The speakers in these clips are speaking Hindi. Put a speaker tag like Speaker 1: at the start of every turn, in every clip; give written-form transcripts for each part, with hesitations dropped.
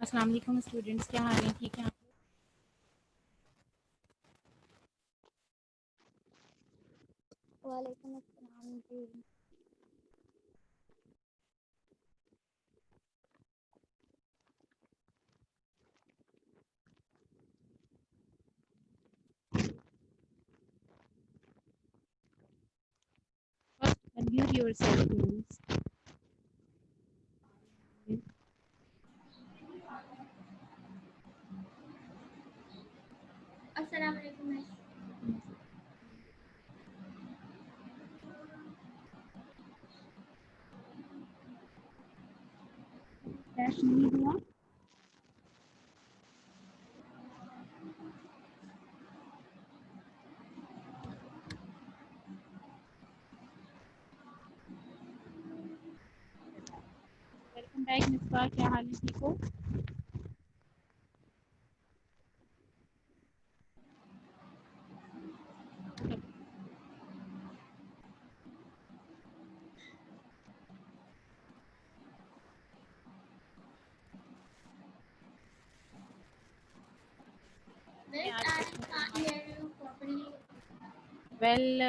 Speaker 1: अस्सलाम वालेकुम स्टूडेंट्स, क्या हाल है? ठीक है आप?
Speaker 2: वालेकुम अस्सलाम जी।
Speaker 1: First, unmute yourself, please.
Speaker 2: अस्सलाम वालेकुम मिस।
Speaker 1: फ्लैश नहीं हुआ? वेलकम बैक मिसबा, क्या हाल है? ठीक हो? वेल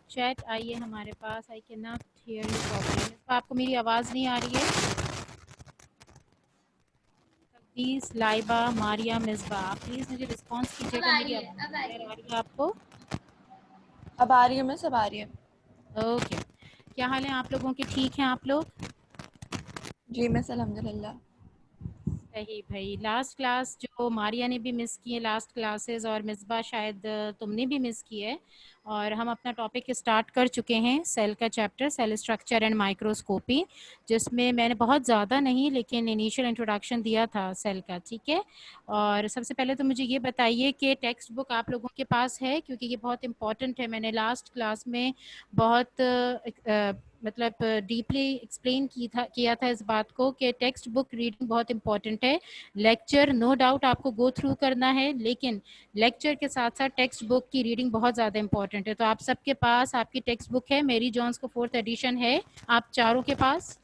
Speaker 1: चैट आइए हमारे पास। I can not hear you properly. आपको मेरी आवाज़ नहीं आ रही है? प्लीज़ लाइबा, मारिया, मिसबा, आप प्लीज़ मुझे रिस्पॉन्स कीजिएगा। मेरी आवाज़ क्लियर आ रही है आपको?
Speaker 3: अब आ रही है मिस, अब आ रही है।
Speaker 1: ओके, क्या हाल है आप लोगों के? ठीक हैं आप लोग?
Speaker 3: जी मिस, अल्हम्दुलिल्लाह।
Speaker 1: सही भाई। लास्ट क्लास जो मारिया ने भी मिस की है लास्ट क्लासेस, और मिसबा शायद तुमने भी मिस की है। और हम अपना टॉपिक स्टार्ट कर चुके हैं, सेल का chapter, cell structure and microscopy, जिसमें मैंने बहुत ज़्यादा नहीं लेकिन इनिशियल इंट्रोडक्शन दिया था सेल का। ठीक है, और सबसे पहले तो मुझे ये बताइए कि टेक्स्ट बुक आप लोगों के पास है, क्योंकि ये बहुत इंपॉर्टेंट है। मैंने लास्ट क्लास में बहुत मतलब डीपली एक्सप्लेन किया था इस बात को कि टेक्स्ट बुक रीडिंग बहुत इंपॉर्टेंट है। लेक्चर नो डाउट आपको गो थ्रू करना है, लेकिन लेक्चर के साथ साथ टेक्स्ट बुक की रीडिंग बहुत ज़्यादा इंपॉर्टेंट है। तो आप सबके पास आपकी टेक्स्ट बुक है? मेरी जॉन्स का 4th एडिशन है आप चारों के पास?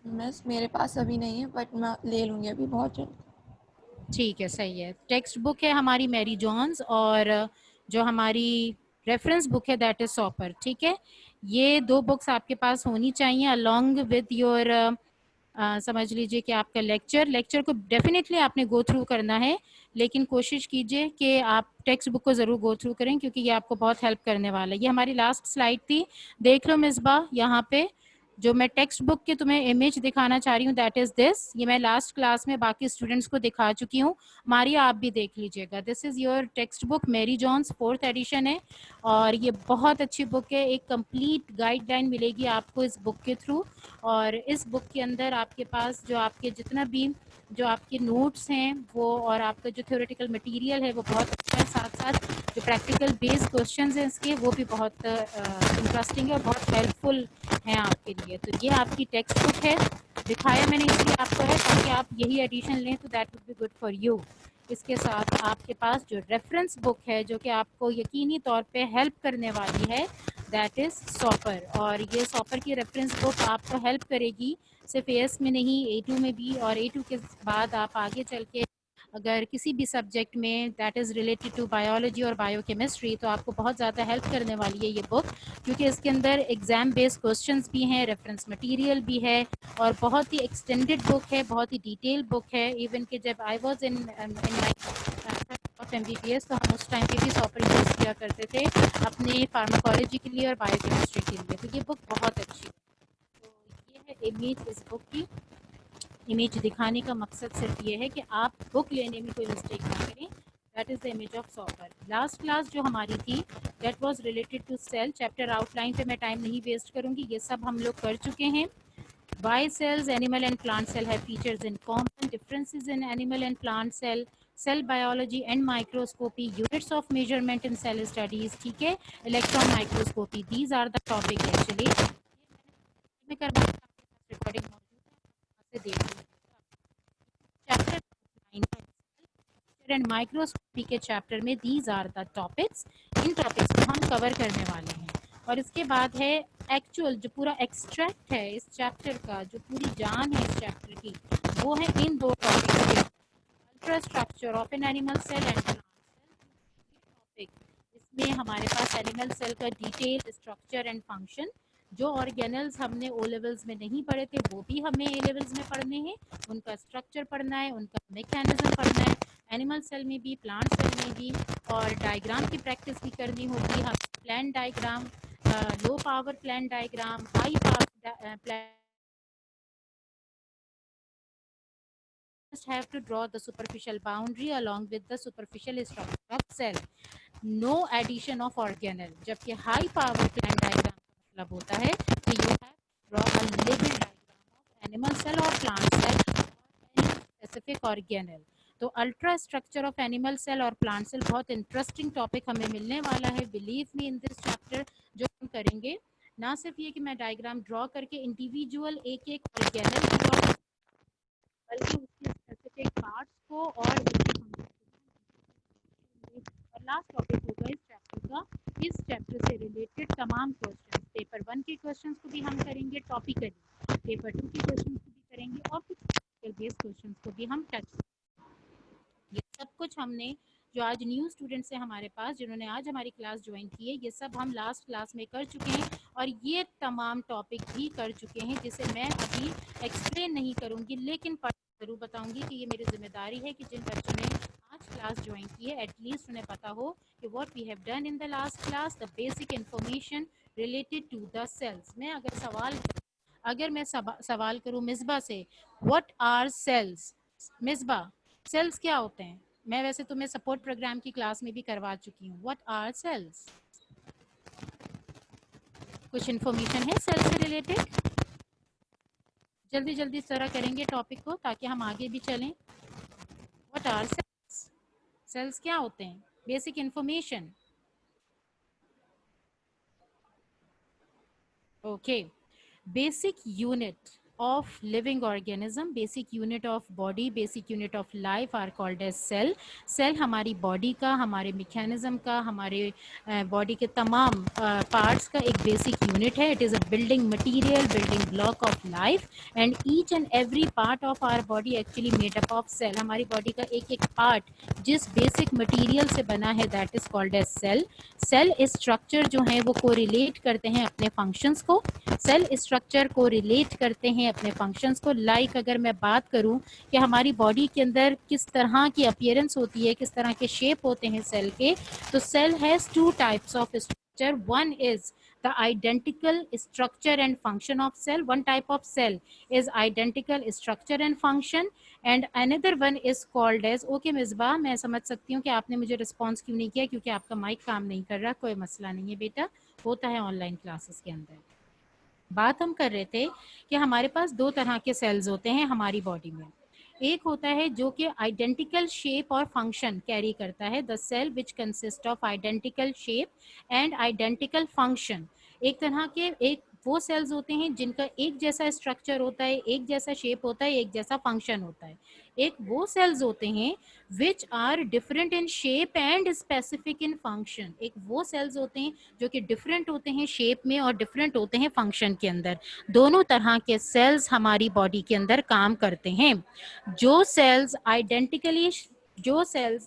Speaker 3: मिस मेरे पास अभी नहीं है, बट मैं ले लूँगी अभी बहुत जल्द।
Speaker 1: ठीक है, सही है। टेक्स्ट बुक है हमारी मैरी जॉन्स, और जो हमारी रेफरेंस बुक है दैट इज़ सॉपर। ठीक है, ये दो बुक्स आपके पास होनी चाहिए अलोंग विद योर समझ लीजिए कि आपका लेक्चर को डेफिनेटली आपने गो थ्रू करना है, लेकिन कोशिश कीजिए कि आप टेक्स्ट बुक को ज़रूर गो थ्रू करें, क्योंकि ये आपको बहुत हेल्प करने वाला है। ये हमारी लास्ट स्लाइड थी, देख लो मिसबा। यहाँ पे जो मैं टेक्स्ट बुक की तुम्हें इमेज दिखाना चाह रही हूँ दैट इज़ दिस। ये मैं लास्ट क्लास में बाकी स्टूडेंट्स को दिखा चुकी हूँ। मारिया आप भी देख लीजिएगा। This is your textbook, Mary Jones 4th edition है, और ये बहुत अच्छी बुक है। एक कंप्लीट गाइडलाइन मिलेगी आपको इस बुक के थ्रू, और इस बुक के अंदर आपके पास जो आपके जितना भी जो आपके नोट्स हैं वो, और आपका जो थ्योरेटिकल मटेरियल है वो बहुत अच्छा है। साथ साथ जो प्रैक्टिकल बेस्ड क्वेश्चंस हैं इसके, वो भी बहुत इंटरेस्टिंग है और बहुत हेल्पफुल हैं आपके लिए। तो ये आपकी टेक्स्ट बुक है, दिखाया मैंने इसलिए आपको है ताकि आप यही एडिशन लें, तो that would be good for you. इसके साथ आपके पास जो रेफरेंस बुक है जो कि आपको यकीनी तौर पे हेल्प करने वाली है दैट इज़ सॉपर, और ये सॉपर की रेफरेंस बुक आपको हेल्प करेगी सिर्फ एएस में नहीं, A2 में भी, और A2 के बाद आप आगे चल के अगर किसी भी सब्जेक्ट में that is related to biology और बायोकेमिस्ट्री, तो आपको बहुत ज़्यादा हेल्प करने वाली है ये बुक, क्योंकि इसके अंदर एग्ज़ाम बेस्ड क्वेश्चंस भी हैं, रेफरेंस मटेरियल भी है, और बहुत ही एक्सटेंडेड बुक है, बहुत ही डिटेल बुक है। इवन कि जब I was in my of MBBS, तो हम उस टाइम पे भी सॉपर यूज़ किया करते थे अपने फार्माकोलॉजी के लिए और बायोकेमिस्ट्री के लिए। तो ये बुक बहुत अच्छी है। तो ये है इमेज इस बुक की। इमेज दिखाने का मकसद सिर्फ ये है कि आप बुक लेने में कोई मिस्टेक ना करें। That is the image of Soper. Last class जो हमारी थी that was related to cell chapter outline पे मैं टाइम नहीं वेस्ट करूंगी, ये सब हम लोग कर चुके हैं। Why cells, animal and plant cell have features in common, differences in animal and plant cell, cell biology and microscopy, units of measurement in cell studies, ठीक है, electron microscopy, these are the topic actually. मैं करवा रिकॉर्डिंग मौजूद है, देख चैप्टर एंड माइक्रोस्कोपी के चैप्टर में दीज आर द टॉपिक्स, इन टॉपिक्स को हम कवर करने वाले हैं। और इसके बाद है एक्चुअल जो पूरा एक्सट्रैक्ट है इस चैप्टर का, जो पूरी जान है इस चैप्टर की, वो है इन दो टॉपिक्स के ultra structure of an animal cell and plant cell. इसमें हमारे पास एनिमल सेल का डिटेल स्ट्रक्चर एंड फंक्शन, जो ऑर्गेनल्स हमने ओ लेवल्स में नहीं पढ़े थे वो भी हमें ए लेवल्स में पढ़ने हैं, उनका स्ट्रक्चर पढ़ना है, उनका मैकेनिज्म पढ़ना है, एनिमल सेल में भी प्लांट सेल में भी, और डायग्राम की प्रैक्टिस भी करनी होगी। हम plan diagram, low power plan diagram, high power plan have to draw the superficial boundary along with the superficial structure of cell. No addition of organelle. जबकि high power plant diagram का मतलब होता है कि you have to draw a label diagram of animal cell or plant cell or any specific organelle. तो ultra structure of animal cell और प्लांट सेल बहुत इंटरेस्टिंग टॉपिक हमें मिलने वाला है, believe me in this chapter. जो हम करेंगे ना सिर्फ ये कि मैं डायग्राम ड्रॉ करके इंडिविजुअल एक एक ऑर्गेनल ड्रॉ, बल्कि उसके स्पेसिफिक पार्ट्स को और उसके फंक्शन को। और लास्ट टॉपिक होगा इस चैप्टर का, इस चैप्टर से रिलेटेड तमाम क्वेश्चंस, पेपर 1 के क्वेश्चंस को भी हम करेंगे टॉपिकली, पेपर 2 के क्वेश्चंस को भी करेंगे और कुछ बेस्ड क्वेश्चंस को भी हम टच करेंगे। ये सब कुछ हमने जो आज न्यू स्टूडेंट्स हैं हमारे पास, जिन्होंने आज हमारी क्लास ज्वाइन की है, ये सब हम लास्ट क्लास में कर चुके हैं और ये तमाम टॉपिक भी कर चुके हैं, जिसे मैं अभी एक्सप्लेन नहीं करूंगी, लेकिन जरूर बताऊंगी कि ये मेरी जिम्मेदारी है कि जिन बच्चों ने आज क्लास ज्वाइन की है एटलीस्ट उन्हें पता हो कि what we have done in the last class, the basic information related to the cells. मैं अगर मैं सवाल करूं मिसबा से, what are cells, Misbah cells क्या होते हैं? मैं वैसे तुम्हें सपोर्ट प्रोग्राम की क्लास में भी करवा चुकी हूँ। What are cells? कुछ इन्फॉर्मेशन है सेल्स से रिलेटेड? जल्दी जल्दी जरा करेंगे टॉपिक को ताकि हम आगे भी चलें। What are sales? सेल्स क्या होते हैं? Basic information. Okay, basic unit of living organism, basic unit of body, basic unit of life are called as cell. cell हमारी body का, हमारे mechanism का, हमारे body के तमाम parts का एक basic unit है. It is a building material, building block of life, and each and every part of our body actually made up of cell. हमारी body का एक एक part जिस basic material से बना है that is called as cell. cell structure जो है वो correlate करते हैं अपने functions को, सेल स्ट्रक्चर को रिलेट करते हैं अपने फंक्शंस को। लाइक अगर मैं बात करूं कि हमारी बॉडी के अंदर किस तरह की अपीयरेंस होती है, किस तरह के शेप होते हैं सेल के, तो cell has 2 types of structure. One is the identical structure and function of cell. One type of cell is identical structure and function and another one is called as, okay Misbah, मैं समझ सकती हूँ कि आपने मुझे रिस्पॉन्स क्यों नहीं किया, क्योंकि आपका माइक काम नहीं कर रहा। कोई मसला नहीं है बेटा, होता है ऑनलाइन क्लासेस के अंदर। बात हम कर रहे थे कि हमारे पास 2 तरह के सेल्स होते हैं हमारी बॉडी में। एक होता है जो कि आइडेंटिकल शेप और फंक्शन कैरी करता है, the cell which consist of identical shape and identical function. एक तरह के एक वो सेल्स होते हैं जिनका एक जैसा स्ट्रक्चर होता है, एक जैसा शेप होता है, एक जैसा फंक्शन होता है। एक वो सेल्स होते हैं which are different in shape and specific in function. एक वो सेल्स होते हैं जो कि डिफरेंट होते हैं शेप में और डिफरेंट होते हैं फंक्शन के अंदर। दोनों तरह के सेल्स हमारी बॉडी के अंदर काम करते हैं। जो सेल्स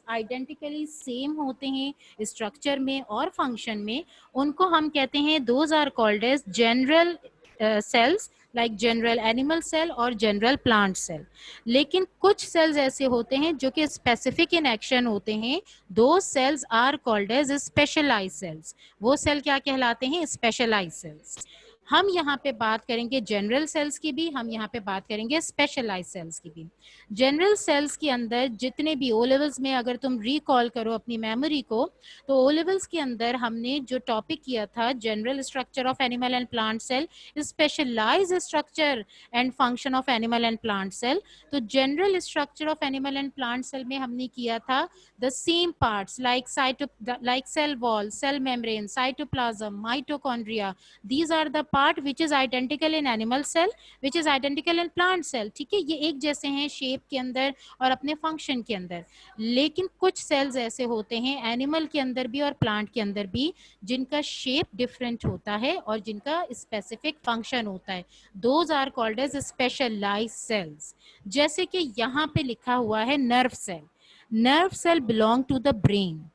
Speaker 1: आइडेंटिकली सेम होते हैं स्ट्रक्चर में और फंक्शन में, उनको हम कहते हैं those are called as general cells, like general animal cell और जनरल प्लांट सेल। लेकिन कुछ सेल्स ऐसे होते हैं जो कि स्पेसिफिक इन एक्शन होते हैं, those cells are called as specialized cells. वो सेल क्या कहलाते हैं? Specialized cells. हम यहाँ पे बात करेंगे जनरल सेल्स की भी, हम यहाँ पे बात करेंगे स्पेशलाइज्ड सेल्स की भी। जनरल सेल्स के अंदर जितने भी ओ लेवल्स में अगर तुम रिकॉल करो अपनी मेमोरी को, तो ओ लेवल्स के अंदर हमने जो टॉपिक किया था general structure of animal and plant cell, specialised structure and function of animal and plant cell. तो general structure of animal and plant cell में हमने किया था the same parts like cell wall, cell membrane, cytoplasm, mitochondria, these are the part which is identical in animal cell, which is identical in plant cell। ठीक है, ये एक जैसे हैं शेप के अंदर और अपने फंक्शन के अंदर। लेकिन कुछ सेल्स ऐसे होते हैं एनिमल के अंदर भी और प्लांट के अंदर भी जिनका शेप डिफरेंट होता है और जिनका स्पेसिफिक फंक्शन होता है, those are called as specialized cells. जैसे कि यहाँ पे लिखा हुआ है nerve cell. nerve cell belong to the brain.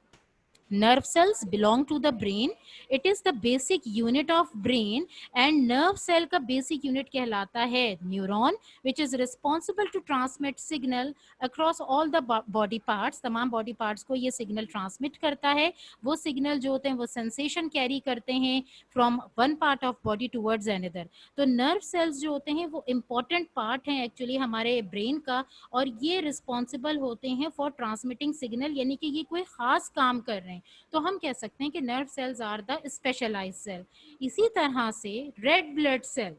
Speaker 1: Nerve cells belong to the brain. It is the basic unit of brain and nerve cell का basic unit कहलाता है neuron, which is responsible to transmit signal across all the body parts. तमाम body parts को ये signal transmit करता है. वो signal जो होते हैं वो sensation carry करते हैं from one part of body towards another. तो nerve cells जो होते हैं वो important part हैं actually हमारे brain का, और ये responsible होते हैं for transmitting signal, यानी कि ये कोई खास काम कर रहे हैं. तो हम कह सकते हैं कि nerve cells are the specialised cell. इसी तरह से रेड ब्लड सेल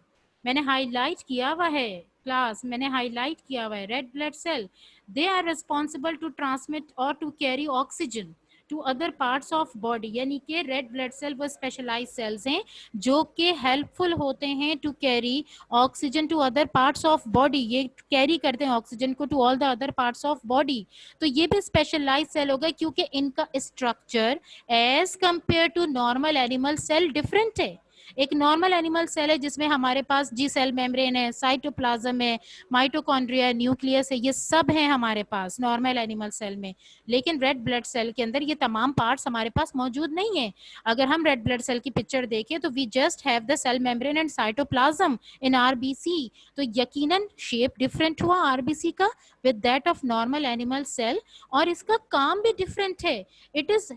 Speaker 1: मैंने हाईलाइट किया हुआ है क्लास, मैंने हाईलाइट किया हुआ है red blood cell. They are responsible to transmit और to carry oxygen to other parts of body. यानी कि रेड ब्लड सेल वो स्पेशलाइज सेल्स हैं जो कि हेल्पफुल होते हैं to carry oxygen to other parts of body. ये कैरी करते हैं ऑक्सीजन को to all the other parts of body. तो ये भी स्पेशलाइज सेल होगा क्योंकि इनका structure as compare to normal animal cell different है. एक नॉर्मल एनिमल सेल है जिसमें हमारे पास जी सेल मेम्ब्रेन है, साइटोप्लाज्म है, माइटोकॉन्ड्रिया, न्यूक्लियस है, ये सब है हमारे पास नॉर्मल एनिमल सेल में. लेकिन रेड ब्लड सेल के अंदर ये तमाम पार्ट्स हमारे पास मौजूद नहीं है. अगर हम रेड ब्लड सेल की पिक्चर देखें तो we just have the cell membrane and cytoplasm in RBC. तो यकीनन शेप डिफरेंट हुआ आरबीसी का with that of normal animal cell, और इसका काम भी डिफरेंट है. It is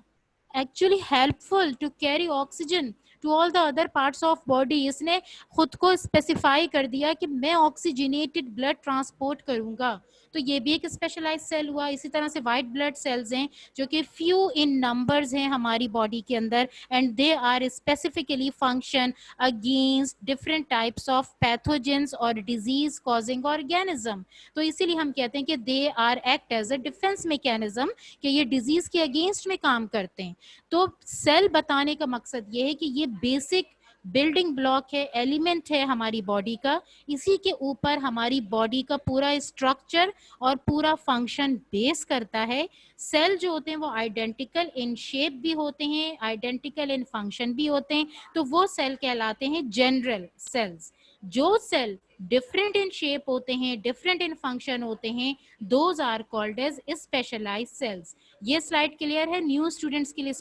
Speaker 1: actually helpful to carry oxygen to all the other parts of body. इसने खुद को स्पेसिफाई कर दिया कि मैं ऑक्सीजनेटेड ब्लड ट्रांसपोर्ट करूंगा. तो ये भी एक स्पेशलाइज सेल हुआ. इसी तरह से वाइट ब्लड सेल्स हैं जो कि फ्यू इन नंबर्स हैं हमारी बॉडी के अंदर, and they are specifically function against different types of pathogens और डिजीज कॉजिंग ऑर्गेनिज्म. तो इसीलिए हम कहते हैं कि they are act as a defence mechanism, कि ये डिजीज के अगेंस्ट में काम करते हैं. तो सेल बताने का मकसद ये है कि ये बेसिक बिल्डिंग ब्लॉक है, एलिमेंट है हमारी बॉडी का. इसी के ऊपर हमारी बॉडी का पूरा स्ट्रक्चर और पूरा फंक्शन बेस करता है. सेल जो होते हैं वो आइडेंटिकल इन शेप भी होते हैं, आइडेंटिकल इन फंक्शन भी होते हैं. तो वो सेल कहलाते हैं जनरल सेल्स. जो सेल डिफरेंट इन शेप होते हैं, डिफरेंट इन फंक्शन होते हैं, those are called as specialized cells. ये स्लाइड क्लियर है? न्यू स्टूडेंट्स के लिए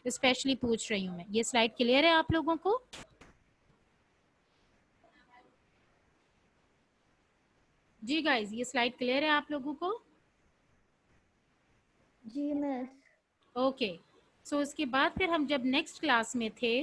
Speaker 1: स्पेशली पूछ रही हूँ मैं. ये स्लाइड क्लियर है आप लोगों को? जी गाइस, ये स्लाइड क्लियर है आप लोगों को?
Speaker 2: जी मिस.
Speaker 1: ओके. सो इसके बाद फिर हम जब नेक्स्ट क्लास में थे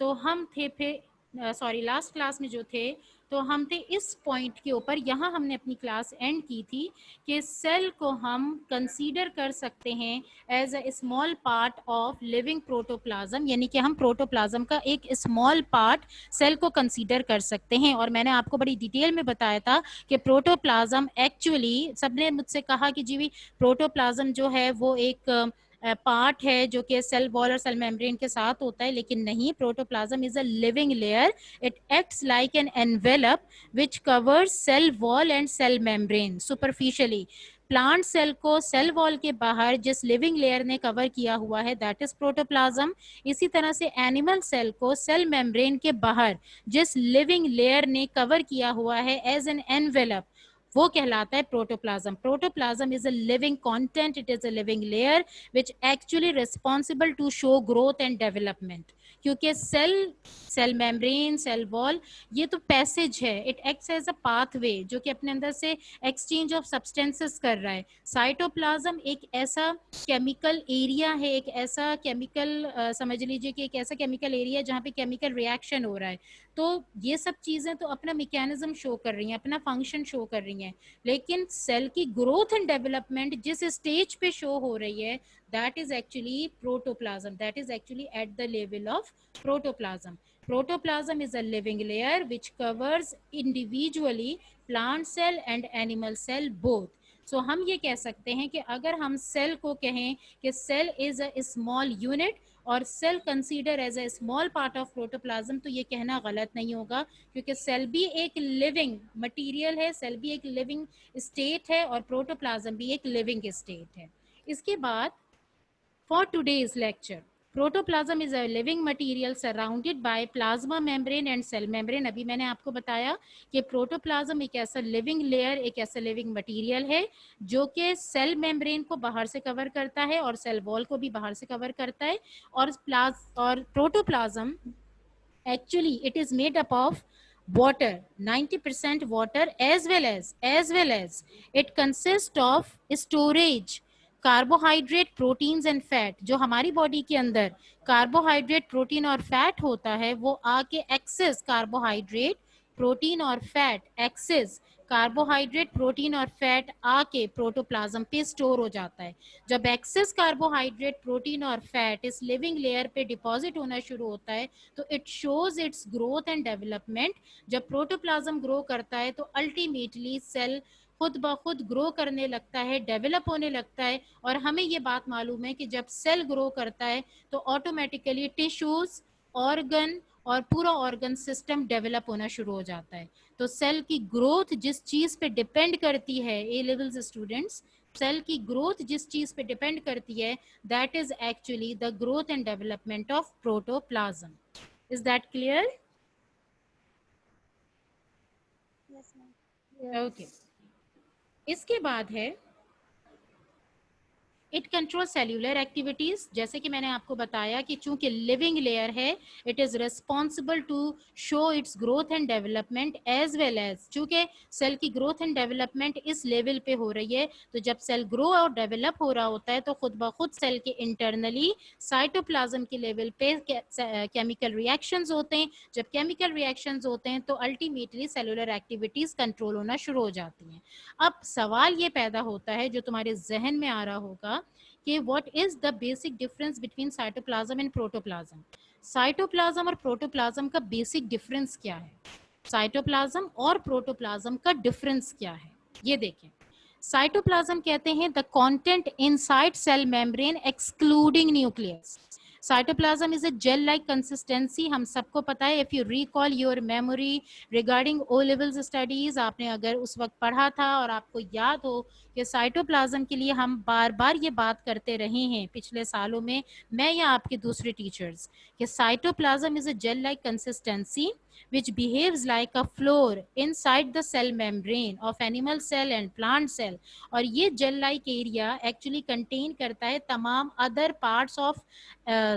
Speaker 1: तो हम थे फिर सॉरी लास्ट क्लास में जो थे तो हम थे इस पॉइंट के ऊपर. यहाँ हमने अपनी क्लास एंड की थी कि सेल को हम कंसीडर कर सकते हैं as a small part of living protoplasm, यानी कि हम प्रोटोप्लाज्म का एक स्मॉल पार्ट सेल को कंसीडर कर सकते हैं. और मैंने आपको बड़ी डिटेल में बताया था कि प्रोटोप्लाज्म एक्चुअली, सबने मुझसे कहा कि जी भी प्रोटोप्लाज्म जो है वो एक पार्ट है जो कि सेल वॉल और सेल मेम्ब्रेन के साथ होता है, लेकिन नहीं. Protoplasm is a living layer. It acts like an envelope which covers cell wall and cell membrane superficially. Plant cell को सेल वॉल के बाहर जिस लिविंग लेयर ने कवर किया हुआ है दैट इज प्रोटोप्लाज्म. इसी तरह से एनिमल सेल को सेल मेम्ब्रेन के बाहर जिस लिविंग लेयर ने कवर किया हुआ है एज एन एनवेलप, वो कहलाता है protoplasm. Protoplasm is a living content. It is a living layer which actually responsible to show growth and development. क्योंकि सेल मेम्ब्रेन, सेल वॉल ये तो पैसेज है. It acts as a pathway जो कि अपने अंदर से एक्सचेंज ऑफ सब्सटेंसेस कर रहा है. साइटोप्लाज्म एक ऐसा केमिकल एरिया है, एक ऐसा केमिकल समझ लीजिए कि एक ऐसा केमिकल एरिया जहाँ पे केमिकल रिएक्शन हो रहा है. तो ये सब चीजें तो अपना मैकेनिज्म शो कर रही हैं, अपना फंक्शन शो कर रही हैं. लेकिन सेल की ग्रोथ एंड डेवलपमेंट जिस स्टेज पे शो हो रही है that is actually protoplasm. That is actually at the level of protoplasm. Protoplasm is a living layer which covers individually plant cell and animal cell both. So हम ये कह सकते हैं कि अगर हम सेल को कहें कि cell is a small unit और cell consider as a small part of protoplasm, तो ये कहना गलत नहीं होगा क्योंकि सेल भी एक लिविंग मटेरियल है, सेल भी एक लिविंग स्टेट है और प्रोटोप्लाज्म भी एक लिविंग स्टेट है. इसके बाद for today's lecture protoplasm is a living material surrounded by plasma membrane and cell membrane. अभी मैंने आपको बताया कि प्रोटोप्लाज्म एक ऐसा लिविंग लेयर, एक ऐसा लिविंग मटेरियल है जो कि सेल मेम्ब्रेन को बाहर से कवर करता है और सेल वॉल को भी बाहर से कवर करता है। और protoplasm actually it is made up of water, 90% water, as well as it consists of storage carbohydrate, proteins and fat. जो हमारी बॉडी के अंदर कार्बोहाइड्रेट, प्रोटीन और फैट होता है वो आके एक्सेस कार्बोहाइड्रेट, प्रोटीन और फैट, एक्सेस कार्बोहाइड्रेट, प्रोटीन और फैट आके प्रोटोप्लाज्म पे स्टोर हो जाता है। जब एक्सेस कार्बोहाइड्रेट, प्रोटीन और फैट इस लिविंग लेयर पे डिपॉजिट होना शुरू होता है तो it shows it's growth and development. जब प्रोटोप्लाज्म ग्रो करता है तो अल्टीमेटली सेल खुद ब खुद ग्रो करने लगता है, डेवलप होने लगता है। और हमें ये बात मालूम है कि जब सेल ग्रो करता है तो ऑटोमेटिकली टिश्यूज, ऑर्गन और पूरा ऑर्गन सिस्टम डेवलप होना शुरू हो जाता है। तो सेल की ग्रोथ जिस चीज पे डिपेंड करती है, ए लेवल्स स्टूडेंट्स, सेल की ग्रोथ जिस चीज पे डिपेंड करती है that is actually the growth and development of protoplasm. Is that clear?
Speaker 2: Yes, ma'am.
Speaker 1: Okay. इसके बाद है इट कंट्रोल सेल्यूलर एक्टिविटीज। जैसे कि मैंने आपको बताया कि चूंकि लिविंग लेयर है, it is responsible to show its growth and development as well as, चूंकि सेल की ग्रोथ एंड डेवलपमेंट इस लेवल पे हो रही है तो जब सेल ग्रो और डेवलप हो रहा होता है तो खुद ब खुद सेल के इंटरनली साइटोप्लाज्म के लेवल पे केमिकल रिएक्शंस होते हैं। जब केमिकल रिएक्शंस होते हैं तो अल्टीमेटली सेलुलर एक्टिविटीज कंट्रोल होना शुरू हो जाती हैं। अब सवाल ये पैदा होता है जो तुम्हारे जहन में आ रहा होगा कि what is the basic difference between cytoplasm and protoplasm. Cytoplasm और प्रोटोप्लाज्म का बेसिक डिफरेंस क्या है? साइटोप्लाज्म और प्रोटोप्लाज्म का डिफरेंस क्या है ये देखें। साइटोप्लाज्म कहते हैं the content inside cell membrane excluding nucleus. Cytoplasm is a gel like consistency. हम सबको पता है, if you recall your memory regarding O levels studies, आपने अगर उस वक्त पढ़ा था और आपको याद हो कि साइटोप्लाज्म के लिए हम बार बार ये बात करते रहे हैं पिछले सालों में, मैं या आपके दूसरे टीचर्स, कि cytoplasm is a gel like consistency which behaves like a floor inside the cell membrane of animal cell and plant cell। और ये gel like area actually contain करता है तमाम अदर पार्ट्स ऑफ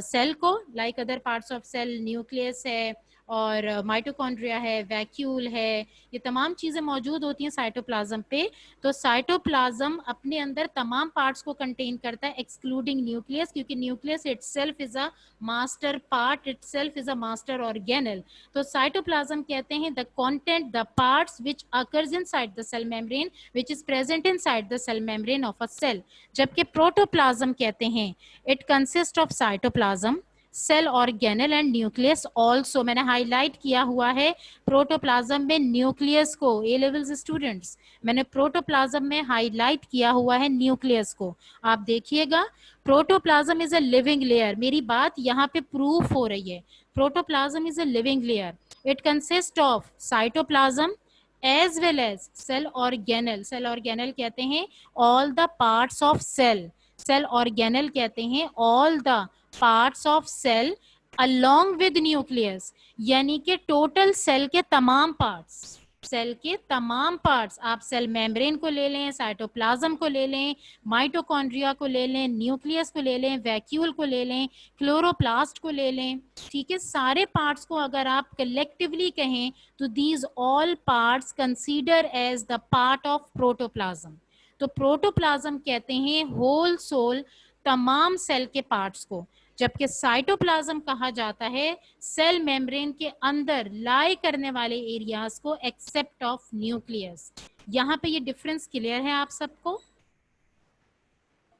Speaker 1: सेल को, like other parts of cell, nucleus है और माइटोकॉन्ड्रिया है, वैक्यूल है, ये तमाम चीज़ें मौजूद होती हैं साइटोप्लाज्म पे। तो साइटोप्लाज्म अपने अंदर तमाम पार्ट्स को कंटेन करता है एक्सक्लूडिंग न्यूक्लियस, क्योंकि nucleus itself is a master part, itself is a master organelle. तो साइटोप्लाज्म कहते हैं the content, the parts which occurs inside the cell membrane which is present inside the cell membrane of a cell. जबकि प्रोटोप्लाज्म कहते हैं it consist of cytoplasm, cell organelle and nucleus also. मैंने हाईलाइट किया हुआ है प्रोटोप्लाज्म में न्यूक्लियस को, ए लेवल्स स्टूडेंट्स, मैंने प्रोटोप्लाज्म में हाईलाइट किया हुआ है न्यूक्लियस को। आप देखिएगा, protoplasm is a living layer, मेरी बात यहाँ पे प्रूफ हो रही है। Protoplasm is a living layer, it consist of cytoplasm as well as cell organelle. Cell organelle कहते हैं all the parts of cell, cell organelle कहते हैं all the parts of cell along with nucleus, यानी कि टोटल सेल के तमाम पार्ट्स, सेल के तमाम पार्ट्स, आप सेल मेम्ब्रेन को ले लें, साइटोप्लाज्म को ले लें, माइटोकॉन्ड्रिया को ले लें, न्यूक्लियस को ले लें, वैक्यूल को ले लें, क्लोरोप्लास्ट को ले लें, ठीक है, सारे पार्ट्स को अगर आप कलेक्टिवली कहें तो these all parts consider as the part of protoplasm. तो प्रोटोप्लाज्म कहते हैं होल सोल तमाम सेल के पार्ट्स को, जबकि साइटोप्लाज्म कहा जाता है सेल मेम्ब्रेन के अंदर लाई करने वाले एरियाज को एक्सेप्ट ऑफ न्यूक्लियस। यहाँ पे ये डिफरेंस क्लियर है आप सबको?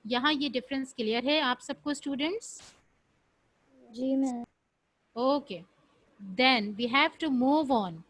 Speaker 1: यहाँ ये डिफरेंस क्लियर है आप सबको स्टूडेंट्स?
Speaker 2: जी ma'am.
Speaker 1: Okay, then we have to move on.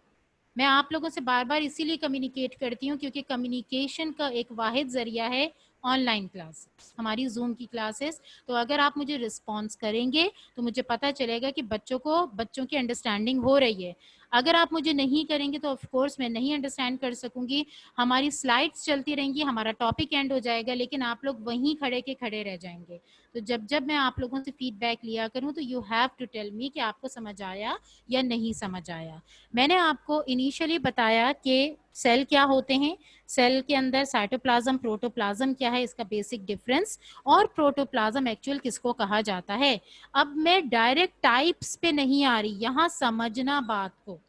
Speaker 1: मैं आप लोगों से बार बार इसीलिए कम्युनिकेट करती हूँ क्योंकि कम्युनिकेशन का एक वाहिद जरिया है ऑनलाइन क्लास, हमारी जूम की क्लासेस। तो अगर आप मुझे रिस्पॉन्स करेंगे तो मुझे पता चलेगा कि बच्चों की अंडरस्टैंडिंग हो रही है। अगर आप मुझे नहीं करेंगे तो ऑफ कोर्स मैं नहीं अंडरस्टैंड कर सकूंगी, हमारी स्लाइड्स चलती रहेंगी, हमारा टॉपिक एंड हो जाएगा, लेकिन आप लोग वहीं खड़े के खड़े रह जाएंगे। तो जब जब मैं आप लोगों से फीडबैक लिया करूं तो you have to tell me कि आपको समझ आया या नहीं समझ आया। मैंने आपको इनिशियली बताया कि सेल क्या होते हैं, सेल के अंदर साइटोप्लाज्म प्रोटोप्लाज्म क्या है, इसका बेसिक डिफरेंस, और प्रोटोप्लाज्म एक्चुअल किसको कहा जाता है। अब मैं डायरेक्ट टाइप्स पे नहीं आ रही, यहाँ समझना बात को,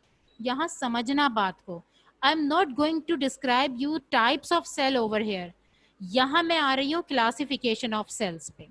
Speaker 1: यहाँ समझना बात को। I am not going to describe you types of cell over here, यहाँ मैं आ रही हूँ क्लासिफिकेशन ऑफ सेल्स पे।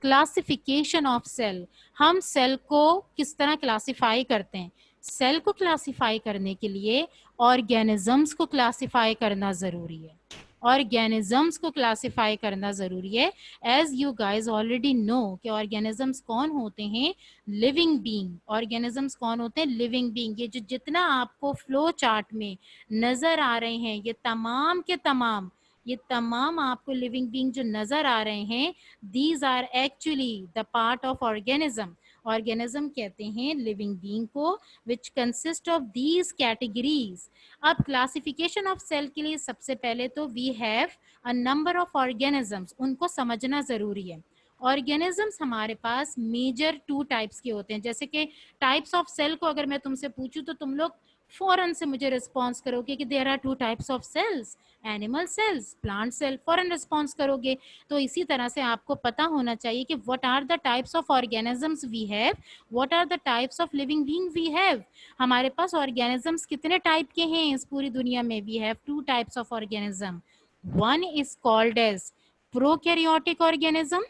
Speaker 1: क्लासिफिकेशन ऑफ सेल, हम सेल को किस तरह क्लासिफाई करते हैं। सेल को क्लासिफाई करने के लिए ऑर्गेनिजम्स को क्लासिफाई करना जरूरी है, ऑर्गेनिजम्स को क्लासिफाई करना जरूरी है। As you guys already know कि ऑर्गेनिजम्स कौन होते हैं, लिविंग बीइंग। ऑर्गेनिजम्स कौन होते हैं, लिविंग बीइंग। ये जो जितना आपको फ्लो चार्ट में नजर आ रहे हैं, ये तमाम के तमाम, ये तमाम आपको लिविंग बीइंग जो नजर आ रहे हैं, these are actually the part of organism. Organism कहते हैं लिविंग बीइंग को, which consist of these categories. अब क्लासिफिकेशन ऑफ सेल के लिए सबसे पहले तो we have a number of organisms, उनको समझना जरूरी है। ऑर्गेनिजम्स हमारे पास मेजर 2 टाइप्स के होते हैं। जैसे कि टाइप्स ऑफ सेल को अगर मैं तुमसे पूछूं तो तुम लोग फौरन से मुझे रिस्पॉन्स करोगे कि there are 2 types of cells, animal cells, plant cell, फौरन रिस्पॉन्स करोगे। तो इसी तरह से आपको पता होना चाहिए कि what are the types of organisms we have, what are the types of living being we have. हमारे पास ऑर्गेनिजम्स कितने टाइप के हैं इस पूरी दुनिया में, we have 2 types of organism. One is called as prokaryotic organism,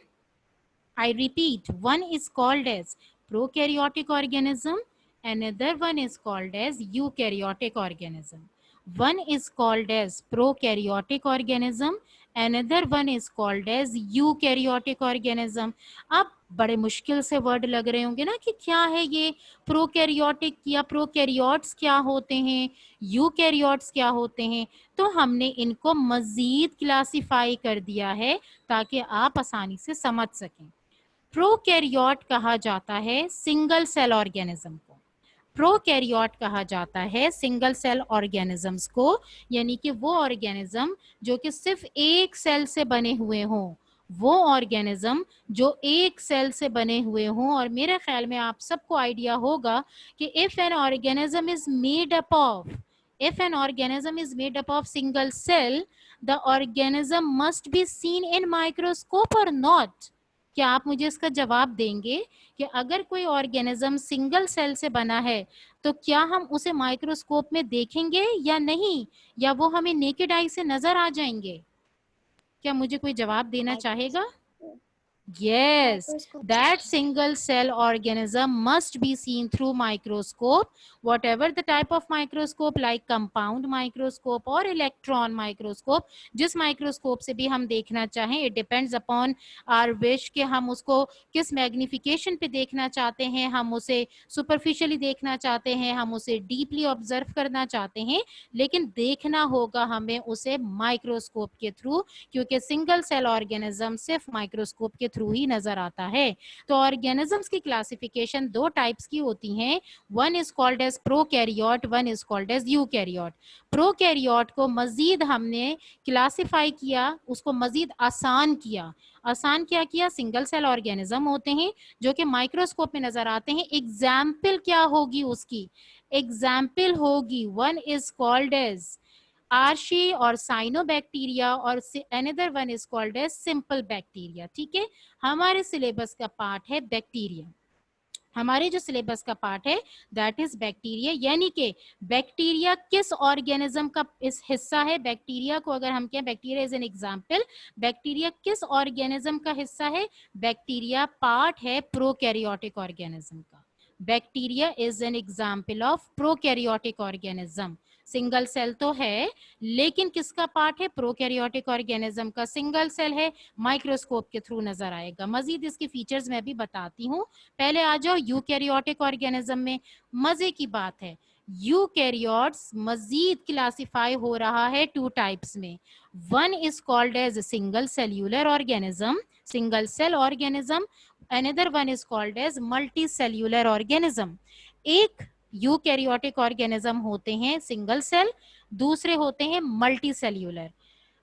Speaker 1: I repeat, one is called as prokaryotic organism, another one is called as eukaryotic organism. One is called as prokaryotic organism, another one is called as eukaryotic organism. अब बड़े मुश्किल से वर्ड लग रहे होंगे ना कि क्या है ये प्रोकैरियोटिक, या प्रोकैरियोट्स क्या होते हैं, यूकैरियोट्स क्या होते हैं। तो हमने इनको मजीद क्लासिफाई कर दिया है ताकि आप आसानी से समझ सकें। प्रोकैरियोट कहा जाता है सिंगल सेल ऑर्गेनिज्म को, प्रोकैरियोट कहा जाता है सिंगल सेल ऑर्गेनिजम्स को, यानी कि वो ऑर्गेनिज्म जो कि सिर्फ एक सेल से बने हुए हों, वो ऑर्गेनिज्म जो एक सेल से बने हुए हों। और मेरे ख्याल में आप सबको आइडिया होगा कि if an organism is made up of, if an organism is made up of single cell, the organism must be seen in microscope or not। क्या आप मुझे इसका जवाब देंगे कि अगर कोई ऑर्गेनिज्म सिंगल सेल से बना है तो क्या हम उसे माइक्रोस्कोप में देखेंगे या नहीं, या वो हमें नेकेड आई से नजर आ जाएंगे? क्या मुझे कोई जवाब देना चाहेगा? Yes,
Speaker 2: Microscope.
Speaker 1: that single cell organism must be seen through microscope, whatever the type of microscope, like compound microscope or electron microscope। जिस माइक्रोस्कोप से भी हम देखना चाहें, it depends upon our wish कि हम उसको किस मैग्निफिकेशन पे देखना चाहते हैं, हम उसे सुपरफिशियली देखना चाहते हैं, हम उसे डीपली ऑब्जर्व करना चाहते हैं, लेकिन देखना होगा हमें उसे माइक्रोस्कोप के थ्रू, क्योंकि सिंगल सेल ऑर्गेनिज्म सिर्फ माइक्रोस्कोप के थ्रू ही नजर आता है। तो ऑर्गेनिजम्स की क्लासिफिकेशन 2 टाइप्स की होती हैं, one is called as prokaryote, one is called as eukaryote. Prokaryote को मजीद हमने क्लासिफाई किया, उसको मजीद आसान किया। आसान क्या किया, सिंगल सेल ऑर्गेनिज्म होते हैं जो कि माइक्रोस्कोप में नजर आते हैं। एग्जाम्पल क्या होगी उसकी, एग्जाम्पल होगी one is called as archaea और साइनोबैक्टीरिया, और another one is called as simple bacteria. ठीक है, हमारे सिलेबस का पार्ट है बैक्टीरिया, हमारे जो सिलेबस का पार्ट है दैट इज बैक्टीरिया। यानी कि बैक्टीरिया किस ऑर्गेनिज्म का इस हिस्सा है, बैक्टीरिया को अगर हम कहें, bacteria is an example, bacteria किस ऑर्गेनिज्म का हिस्सा है, बैक्टीरिया पार्ट है प्रोकैरियोटिक ऑर्गेनिज्म का। Bacteria is an example of prokaryotic organism. Single cell तो है लेकिन किसका पार्ट है, प्रोकैरियोटिक ऑर्गेनिज्म का। सिंगल सेल है, माइक्रोस्कोप के थ्रू नजर आएगा। मजीद इसकी फीचर्स मैं भी बताती हूँ। पहले आ जाओ यूकैरियोटिक ऑर्गेनिज्म में। मजे की बात है, यूकैरियोट्स मजीद क्लासिफाई हो रहा है 2 टाइप्स में। One is called as single cellular organism, single cell organism, another one is called as multi cellular organism. एक यूकैरियोटिक ऑर्गेनिज्म होते हैं सिंगल सेल, दूसरे होते हैं मल्टी सेल्यूलर।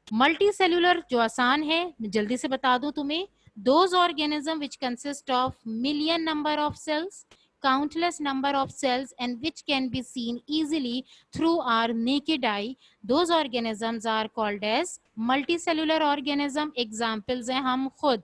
Speaker 1: मल्टी सेल्यूलर जो आसान है, जल्दी से बता दूं तुम्हें, those organism which consist of million number of cells, countless number of cells and which can be seen easily through our naked eye, those organisms are called as multicellular organism। Examples हैं हम खुद,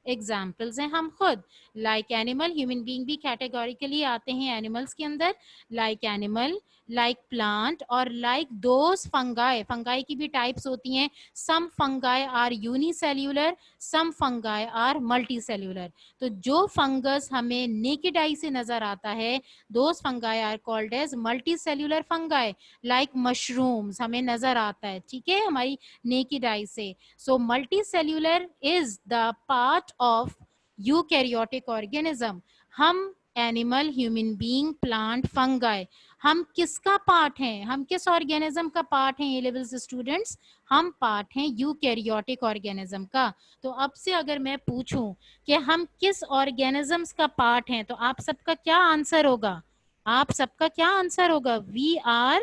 Speaker 1: एग्जाम्पल्स हैं हम खुद, लाइक एनिमल, ह्यूमन बीइंग भी कैटेगोरिकली आते हैं एनिमल्स के अंदर, लाइक एनिमल, लाइक प्लांट और लाइक दोज फंगाई। फंगाई की भी टाइप्स होती हैं, some fungi are unicellular, some fungi are multicellular. तो जो फंगस हमें नेकेड आई से नजर आता है, those fungi are called as multicellular fungi. Like mushrooms हमें नजर आता है, ठीक है, हमारी नेकेड आई से। So multicellular is the part of eukaryotic organism। हम animal, human being, plant, fungi, हम किसका पार्ट हैं, हम किस ऑर्गेनिज्म का पार्ट हैं ए लेवल्स स्टूडेंट्स? हम पार्ट हैं यूकैरियोटिक ऑर्गेनिज्म का। तो अब से अगर मैं पूछूं कि हम किस ऑर्गेनिजम्स का पार्ट हैं, तो आप सबका क्या आंसर होगा? आप सबका क्या आंसर होगा? We are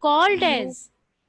Speaker 1: called
Speaker 2: you
Speaker 1: as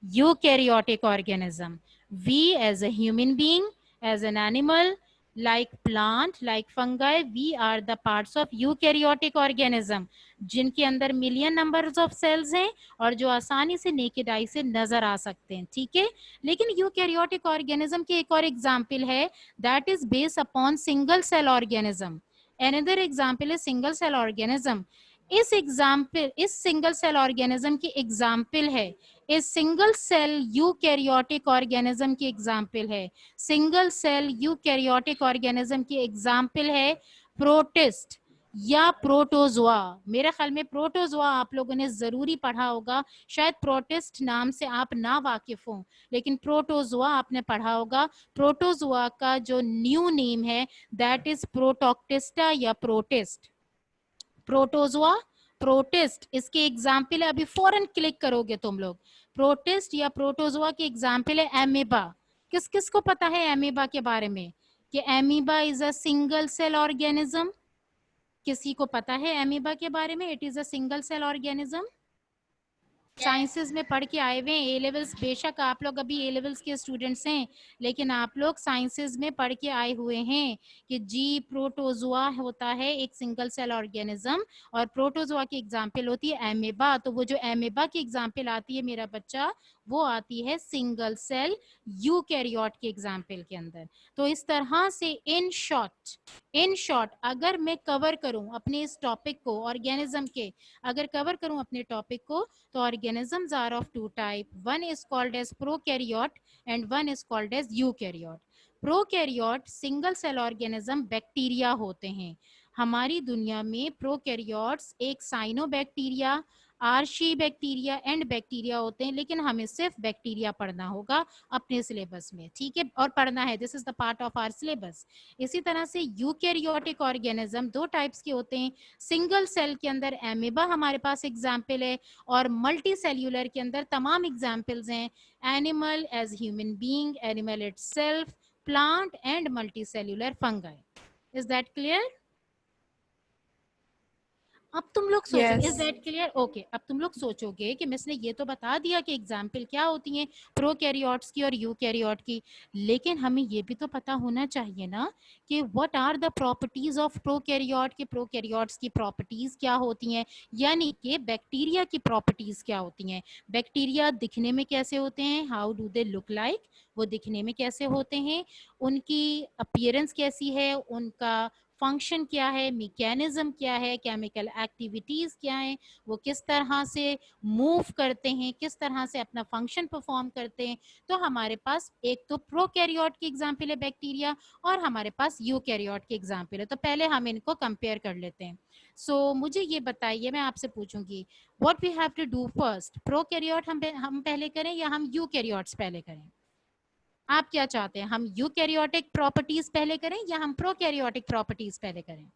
Speaker 1: eukaryotic organism। We as a human being, as an animal, like plant, like fungi, we are the parts of eukaryotic organism जिनके अंदर मिलियन नंबर्स ऑफ सेल्स हैं और जो आसानी से नेकेड आई से नजर आ सकते हैं, ठीक है। लेकिन यूकैरियोटिक ऑर्गेनिज्म की एक और एग्जाम्पल है, that is based upon single cell organism. Another example है सिंगल सेल ऑर्गेनिज्म। इस एग्जाम्पल, इस सिंगल सेल ऑर्गेनिज्म की एग्जाम्पल है, इस सिंगल सेल यूकैरियोटिक ऑर्गेनिज्म की एग्जाम्पल है, सिंगल सेल यूकैरियोटिक ऑर्गेनिज्म की एग्जाम्पल है प्रोटिस्ट या प्रोटोजोआ। मेरे ख्याल में प्रोटोजोआ आप लोगों ने जरूरी पढ़ा होगा, शायद प्रोटिस्ट नाम से आप ना वाकिफ हो, लेकिन प्रोटोजोआ आपने पढ़ा होगा। प्रोटोजोआ का जो न्यू नेम है दैट इज प्रोटोक्टिस्टा या प्रोटिस्ट। प्रोटोजोआ, प्रोटिस्ट, इसके एग्जाम्पल है, अभी फौरन क्लिक करोगे तुम लोग, प्रोटिस्ट या प्रोटोजोआ की एग्जाम्पल है एमीबा। किस किस को पता है एमीबा के बारे में, कि amoeba is a single cell organism? किसी को पता है एमीबा के बारे में? It is a single cell organism. Sciences में पढ़ के आए हुए हैं, ए लेवल्स, बेशक आप लोग अभी ए लेवल्स के स्टूडेंट्स हैं, लेकिन आप लोग साइंसेज में पढ़ के आए हुए हैं कि जी प्रोटोजोआ होता है एक सिंगल सेल ऑर्गेनिज्म और प्रोटोजोआ की एग्जांपल होती है एमेबा। तो वो जो एमेबा की एग्जांपल आती है मेरा बच्चा, वो आती है सिंगल सेल यूकैरियोट के एग्जाम्पल के अंदर। तो इस तरह से इन शॉर्ट अगर मैं कवर करूं अपने इस टॉपिक को, ऑर्गेनिज्म के अगर कवर करूं अपने टॉपिक को, तो organisms are of two type, one is called as prokaryote and one is called as eukaryote। Prokaryote single cell organism bacteria होते हैं। हमारी दुनिया में प्रोकैरियोट्स एक cyanobacteria, archaebacteria and bacteria होते हैं, लेकिन हमें सिर्फ बैक्टीरिया पढ़ना होगा अपने सिलेबस में, ठीक है, और पढ़ना है, this is the part of our syllabus. इसी तरह से यूकैरियोटिक ऑर्गेनिज्म दो टाइप्स के होते हैं, सिंगल सेल के अंदर एमीबा हमारे पास एग्जाम्पल है और मल्टी सेल्यूलर के अंदर तमाम एग्जाम्पल्स हैं, animal as human being, animal itself, plant and multicellular fungi. Is that clear? अब तुम लोग सोचो, is
Speaker 3: Yes.
Speaker 1: That clear? Okay, अब तुम लोग सोचोगे कि मिस ने ये तो बता दिया कि एग्जाम्पल क्या होती हैं प्रोकैरियोट्स की और यूकैरियोट की, लेकिन हमें ये भी तो पता होना चाहिए ना कि what are the properties of prokaryote, के प्रोकैरियोट्स की प्रॉपर्टीज क्या होती हैं, यानी कि बैक्टीरिया की प्रॉपर्टीज क्या होती हैं। बैक्टीरिया दिखने में कैसे होते हैं, how do they look like, वो दिखने में कैसे होते हैं, उनकी अपीयरेंस कैसी है, उनका फंक्शन क्या है, मैकेनिज्म क्या है, केमिकल एक्टिविटीज क्या है, वो किस तरह से मूव करते हैं, किस तरह से अपना फंक्शन परफॉर्म करते हैं। तो हमारे पास एक तो प्रोकैरियोट की एग्जांपल है बैक्टीरिया और हमारे पास यूकैरियोट की एग्जांपल है। तो पहले हम इनको कंपेयर कर लेते हैं। सो मुझे ये बताइए, मैं आपसे पूछूंगी what we have to do first, prokaryote हम पहले करें या हम यूकैरियोट्स पहले करें? आप क्या चाहते हैं, हम यूकैरियोटिक प्रॉपर्टीज पहले करें या हम प्रोकैरियोटिक प्रॉपर्टीज पहले करें?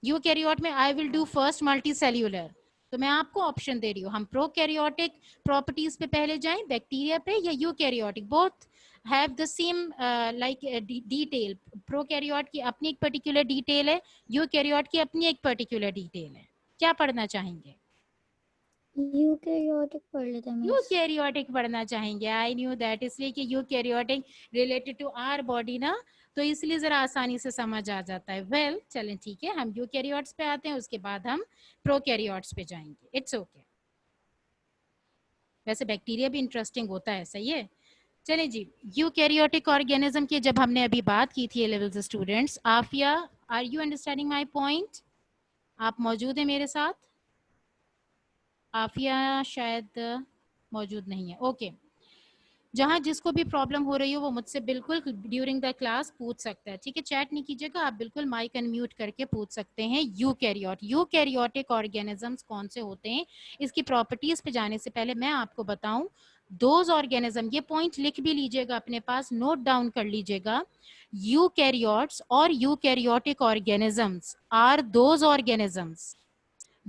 Speaker 1: यूकैरियोट में I will do first multi cellular, तो मैं आपको ऑप्शन दे रही हूँ, हम प्रोकैरियोटिक प्रॉपर्टीज पे पहले जाएं, बैक्टीरिया पे, या eukaryotic, both have the same like detail. Prokaryote की अपनी एक पर्टिकुलर डिटेल है, यूकैरियोट की अपनी एक पर्टिकुलर डिटेल है। क्या पढ़ना चाहेंगे?
Speaker 2: यूकैरियोटिक पढ़ लेते हैं मिस।
Speaker 1: यूकैरियोटिक पढ़ना चाहेंगे। आई न्यू दैट, इसलिए कि eukaryotic related to our body ना, तो इसलिए जरा आसानी से समझ आ जाता है। वेल चलें ठीक है, हम यूकैरियोट्स पे आते हैं, उसके बाद हम प्रोकैरियोट्स पे जाएंगे। It's okay. वैसे बैक्टीरिया भी इंटरेस्टिंग होता है, सही है। चलिए जी, यूकैरियोटिक ऑर्गेनिज्म की जब हमने अभी बात की थी level students, Afiya are you understanding my point? आप मौजूद हैं मेरे साथ? आफिया शायद मौजूद नहीं है। ओके, जहां जिसको भी प्रॉब्लम हो रही हो वो मुझसे बिल्कुल ड्यूरिंग द क्लास पूछ सकता है, ठीक है। चैट नहीं कीजिएगा, आप बिल्कुल माइक अनम्यूट करके पूछ सकते हैं। यूकैरियोटिक ऑर्गेनिजम्स कौन से होते हैं, इसकी प्रॉपर्टीज पे जाने से पहले मैं आपको बताऊं, दोज ऑर्गेनिज्म, ये पॉइंट लिख भी लीजिएगा अपने पास, नोट डाउन कर लीजिएगा। यूकैरियोट्स और eukaryotic organisms are those organisms,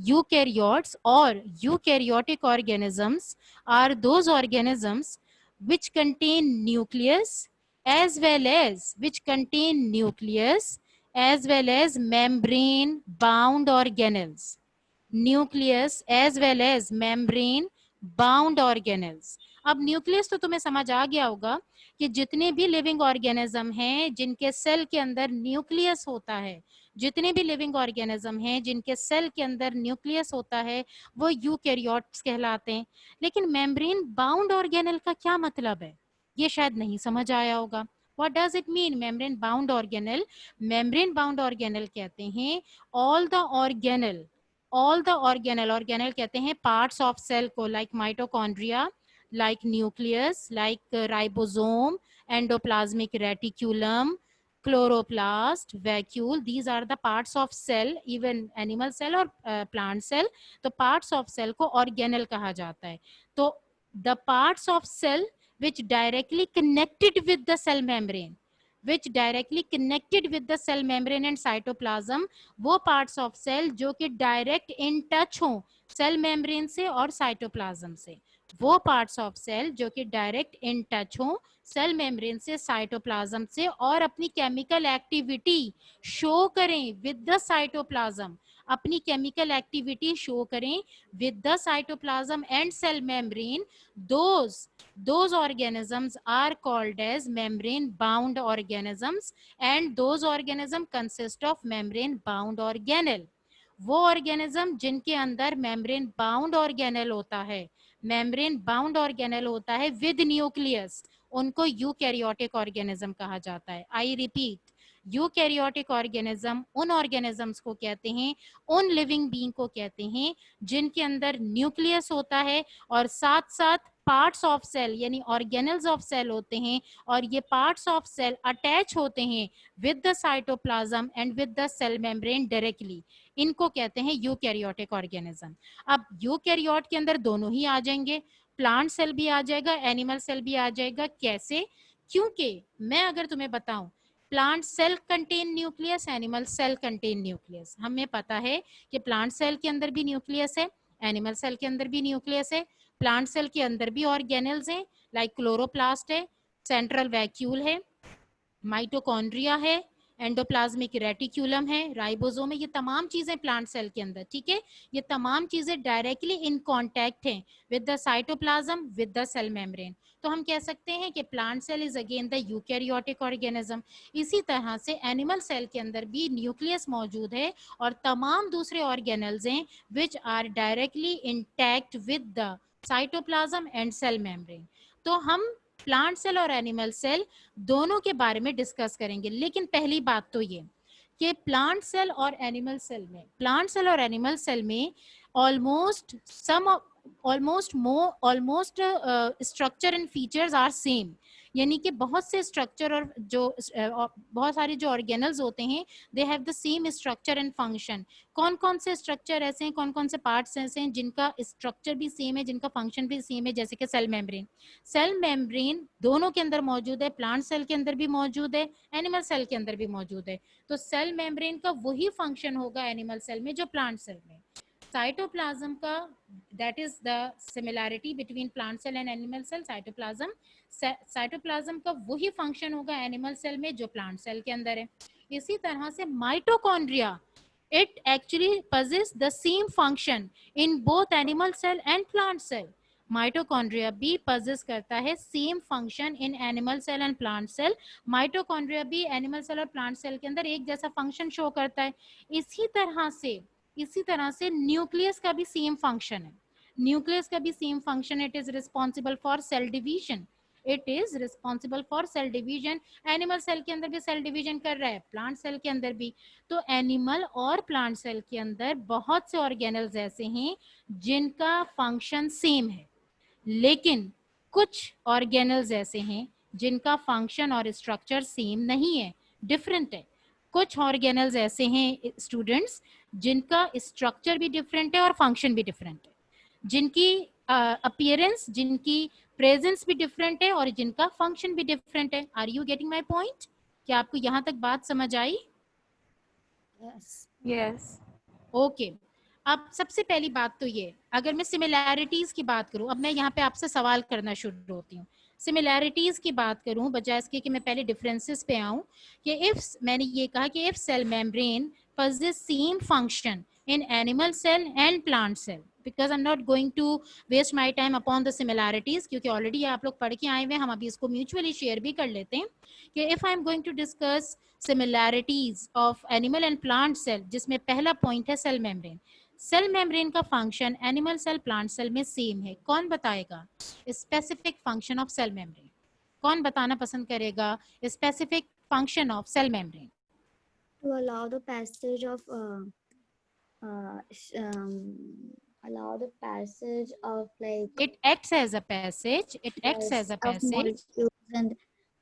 Speaker 1: eukaryotes or eukaryotic organisms are those organisms which contain nucleus as well as membrane bound organelles, nucleus as well as membrane bound organelles. अब न्यूक्लियस तो तुम्हें समझ आ गया होगा कि जितने भी लिविंग ऑर्गेनिज्म हैं जिनके सेल के अंदर न्यूक्लियस होता है, जितने भी लिविंग ऑर्गेनिज्म हैं जिनके सेल के अंदर न्यूक्लियस होता है, वो यूकैरियोट्स कहलाते हैं। लेकिन मेम्ब्रेन बाउंड ऑर्गेनल का क्या मतलब है, ये शायद नहीं समझ आया होगा। What does it mean membrane bound organelle? Membrane bound organelle कहते हैं all the organelle कहते हैं parts of cell को, like mitochondria, like nucleus, like ribosome, endoplasmic reticulum, chloroplast, vacuole, these are the parts of cell, even animal cell और plant cell, तो parts of cell को organelle कहा जाता है। तो the parts of cell which directly connected with the cell membrane, and cytoplasm, वो parts of cell जो कि direct in touch हो सेल मेम्ब्रेन से और साइटोप्लाज्म से, वो पार्ट्स ऑफ सेल जो कि डायरेक्ट इन टच हो सेल मेम्ब्रेन से, साइटोप्लाज्म से, और अपनी केमिकल एक्टिविटी शो करें विद द साइटोप्लाज्म, अपनी केमिकल एक्टिविटी शो करें with the cytoplasm and cell membrane, those organisms are called as membrane bound organisms, and those organisms consist of membrane bound organelle। वो ऑर्गेनिज्म जिनके अंदर मेम्ब्रेन बाउंड ऑर्गेनेल होता है, मेम्ब्रेन बाउंड ऑर्गेनेल होता है विद न्यूक्लियस, उनको यूकैरियोटिक ऑर्गेनिज्म कहा जाता है। आई रिपीट, यूकैरियोटिक ऑर्गेनिज्म उन ऑर्गेनिजम्स को कहते हैं, उन लिविंग बीइंग को कहते हैं जिनके अंदर न्यूक्लियस होता है और साथ साथ पार्ट्स ऑफ सेल यानी ऑर्गेनल्स ऑफ सेल होते हैं, और ये पार्ट्स ऑफ सेल अटैच होते हैं with the cytoplasm and with the cell membrane directly, इनको कहते हैं यूकैरियोटिक ऑर्गेनिज्म। अब यूकैरियोट के अंदर दोनों ही आ जाएंगे, प्लांट सेल भी आ जाएगा, एनिमल सेल भी आ जाएगा। कैसे? क्योंकि मैं अगर तुम्हें बताऊं, plant cell contain nucleus, animal cell contain nucleus, हमें पता है कि प्लांट सेल के अंदर भी न्यूक्लियस है, एनिमल सेल के अंदर भी न्यूक्लियस है, प्लांट सेल के अंदर भी ऑर्गेनल्स हैं, लाइक क्लोरोप्लास्ट है, सेंट्रल वैक्यूल है, माइटोकॉन्ड्रिया है, एंडोप्लाज्मिक रेटिक्यूलम है, राइबोसोम है, ये तमाम चीजें प्लांट सेल के अंदर, ठीक है। ये तमाम चीजें डायरेक्टली इन कांटेक्ट हैं with the cytoplasm, with the cell membrane. तो हम कह सकते हैं कि plant cell is again the eukaryotic organism. इसी तरह से एनिमल सेल के अंदर भी न्यूक्लियस मौजूद है और तमाम दूसरे ऑर्गेनल्स हैं which are directly intact with the cytoplasm and cell membrane. तो हम प्लांट सेल और एनिमल सेल दोनों के बारे में डिस्कस करेंगे। लेकिन पहली बात तो ये कि प्लांट सेल और एनिमल सेल में almost structure and features are same, यानी कि बहुत से स्ट्रक्चर और जो बहुत सारे जो ऑर्गेनल्स होते हैं they have the same structure and function. कौन कौन से स्ट्रक्चर ऐसे हैं, कौन कौन से पार्ट्स ऐसे हैं जिनका स्ट्रक्चर भी सेम है, जिनका फंक्शन भी सेम है? जैसे कि सेल मेम्ब्रेन दोनों के अंदर मौजूद है, प्लांट सेल के अंदर भी मौजूद है, एनिमल सेल के अंदर भी मौजूद है। तो सेल मेम्ब्रेन का वही फंक्शन होगा एनिमल सेल में जो प्लांट सेल में। साइटोप्लाज्म का, that is the similarity between plant cell and animal cell, cytoplasm. Cytoplasm का वही फंक्शन होगा एनिमल सेल में जो प्लांट सेल के अंदर है। इसी तरह से mitochondria, it actually possess the same function in both animal cell and plant cell। Mitochondria भी possess करता है same function in animal cell and plant cell. Mitochondria भी एनिमल सेल और प्लांट सेल के अंदर एक जैसा फंक्शन शो करता है। इसी तरह से न्यूक्लियस का भी सेम फंक्शन है। न्यूक्लियस का भी same function, it is responsible for cell division. It is responsible for cell division. Animal cell के अंदर भी सेल डिवीजन कर रहा है, प्लांट सेल के अंदर भी। तो एनिमल और प्लांट सेल के अंदर बहुत से ऑर्गेनल्स ऐसे हैं जिनका फंक्शन सेम है, लेकिन कुछ ऑर्गेनल्स ऐसे हैं जिनका फंक्शन और स्ट्रक्चर सेम नहीं है, डिफरेंट है। कुछ ऑर्गेनल्स ऐसे हैं स्टूडेंट्स जिनका स्ट्रक्चर भी डिफरेंट है और फंक्शन भी डिफरेंट है, जिनकी अपीयरेंस, जिनकी प्रेजेंस भी डिफरेंट है और जिनका फंक्शन भी डिफरेंट है। Are you getting my point? क्या आपको यहाँ तक बात समझ आई?
Speaker 2: Yes.
Speaker 3: Yes.
Speaker 1: ओके। अब सबसे पहली बात तो ये, अगर मैं सिमिलैरिटीज की बात करूं, अब मैं यहाँ पे आपसे सवाल करना शुरू होती हूँ। सिमिलैरिटीज की बात करूं बजाय इसके कि मैं पहले डिफरेंसेस पे आऊं, कि इफ मैंने ये कहा कि if cell membrane possess same function in animal cell and plant cell, because I'm not going to waste my time upon the similarities, क्योंकि ऑलरेडी आप लोग पढ़ के आए हुए हैं, हम अभी इसको म्यूचुअली शेयर भी कर लेते हैं। कि if I am going to discuss similarities of animal and plant cell, जिसमें पहला पॉइंट है सेल मेम्ब्रेन। सेल मेम्ब्रेन का function animal cell plant cell में सेम है। कौन बताएगा specific function of cell membrane? कौन बताना पसंद करेगा specific function of cell membrane?
Speaker 2: To allow the passage of allow the passage of like
Speaker 1: It acts as a passage, it acts as a
Speaker 2: of
Speaker 1: passage।
Speaker 2: molecules and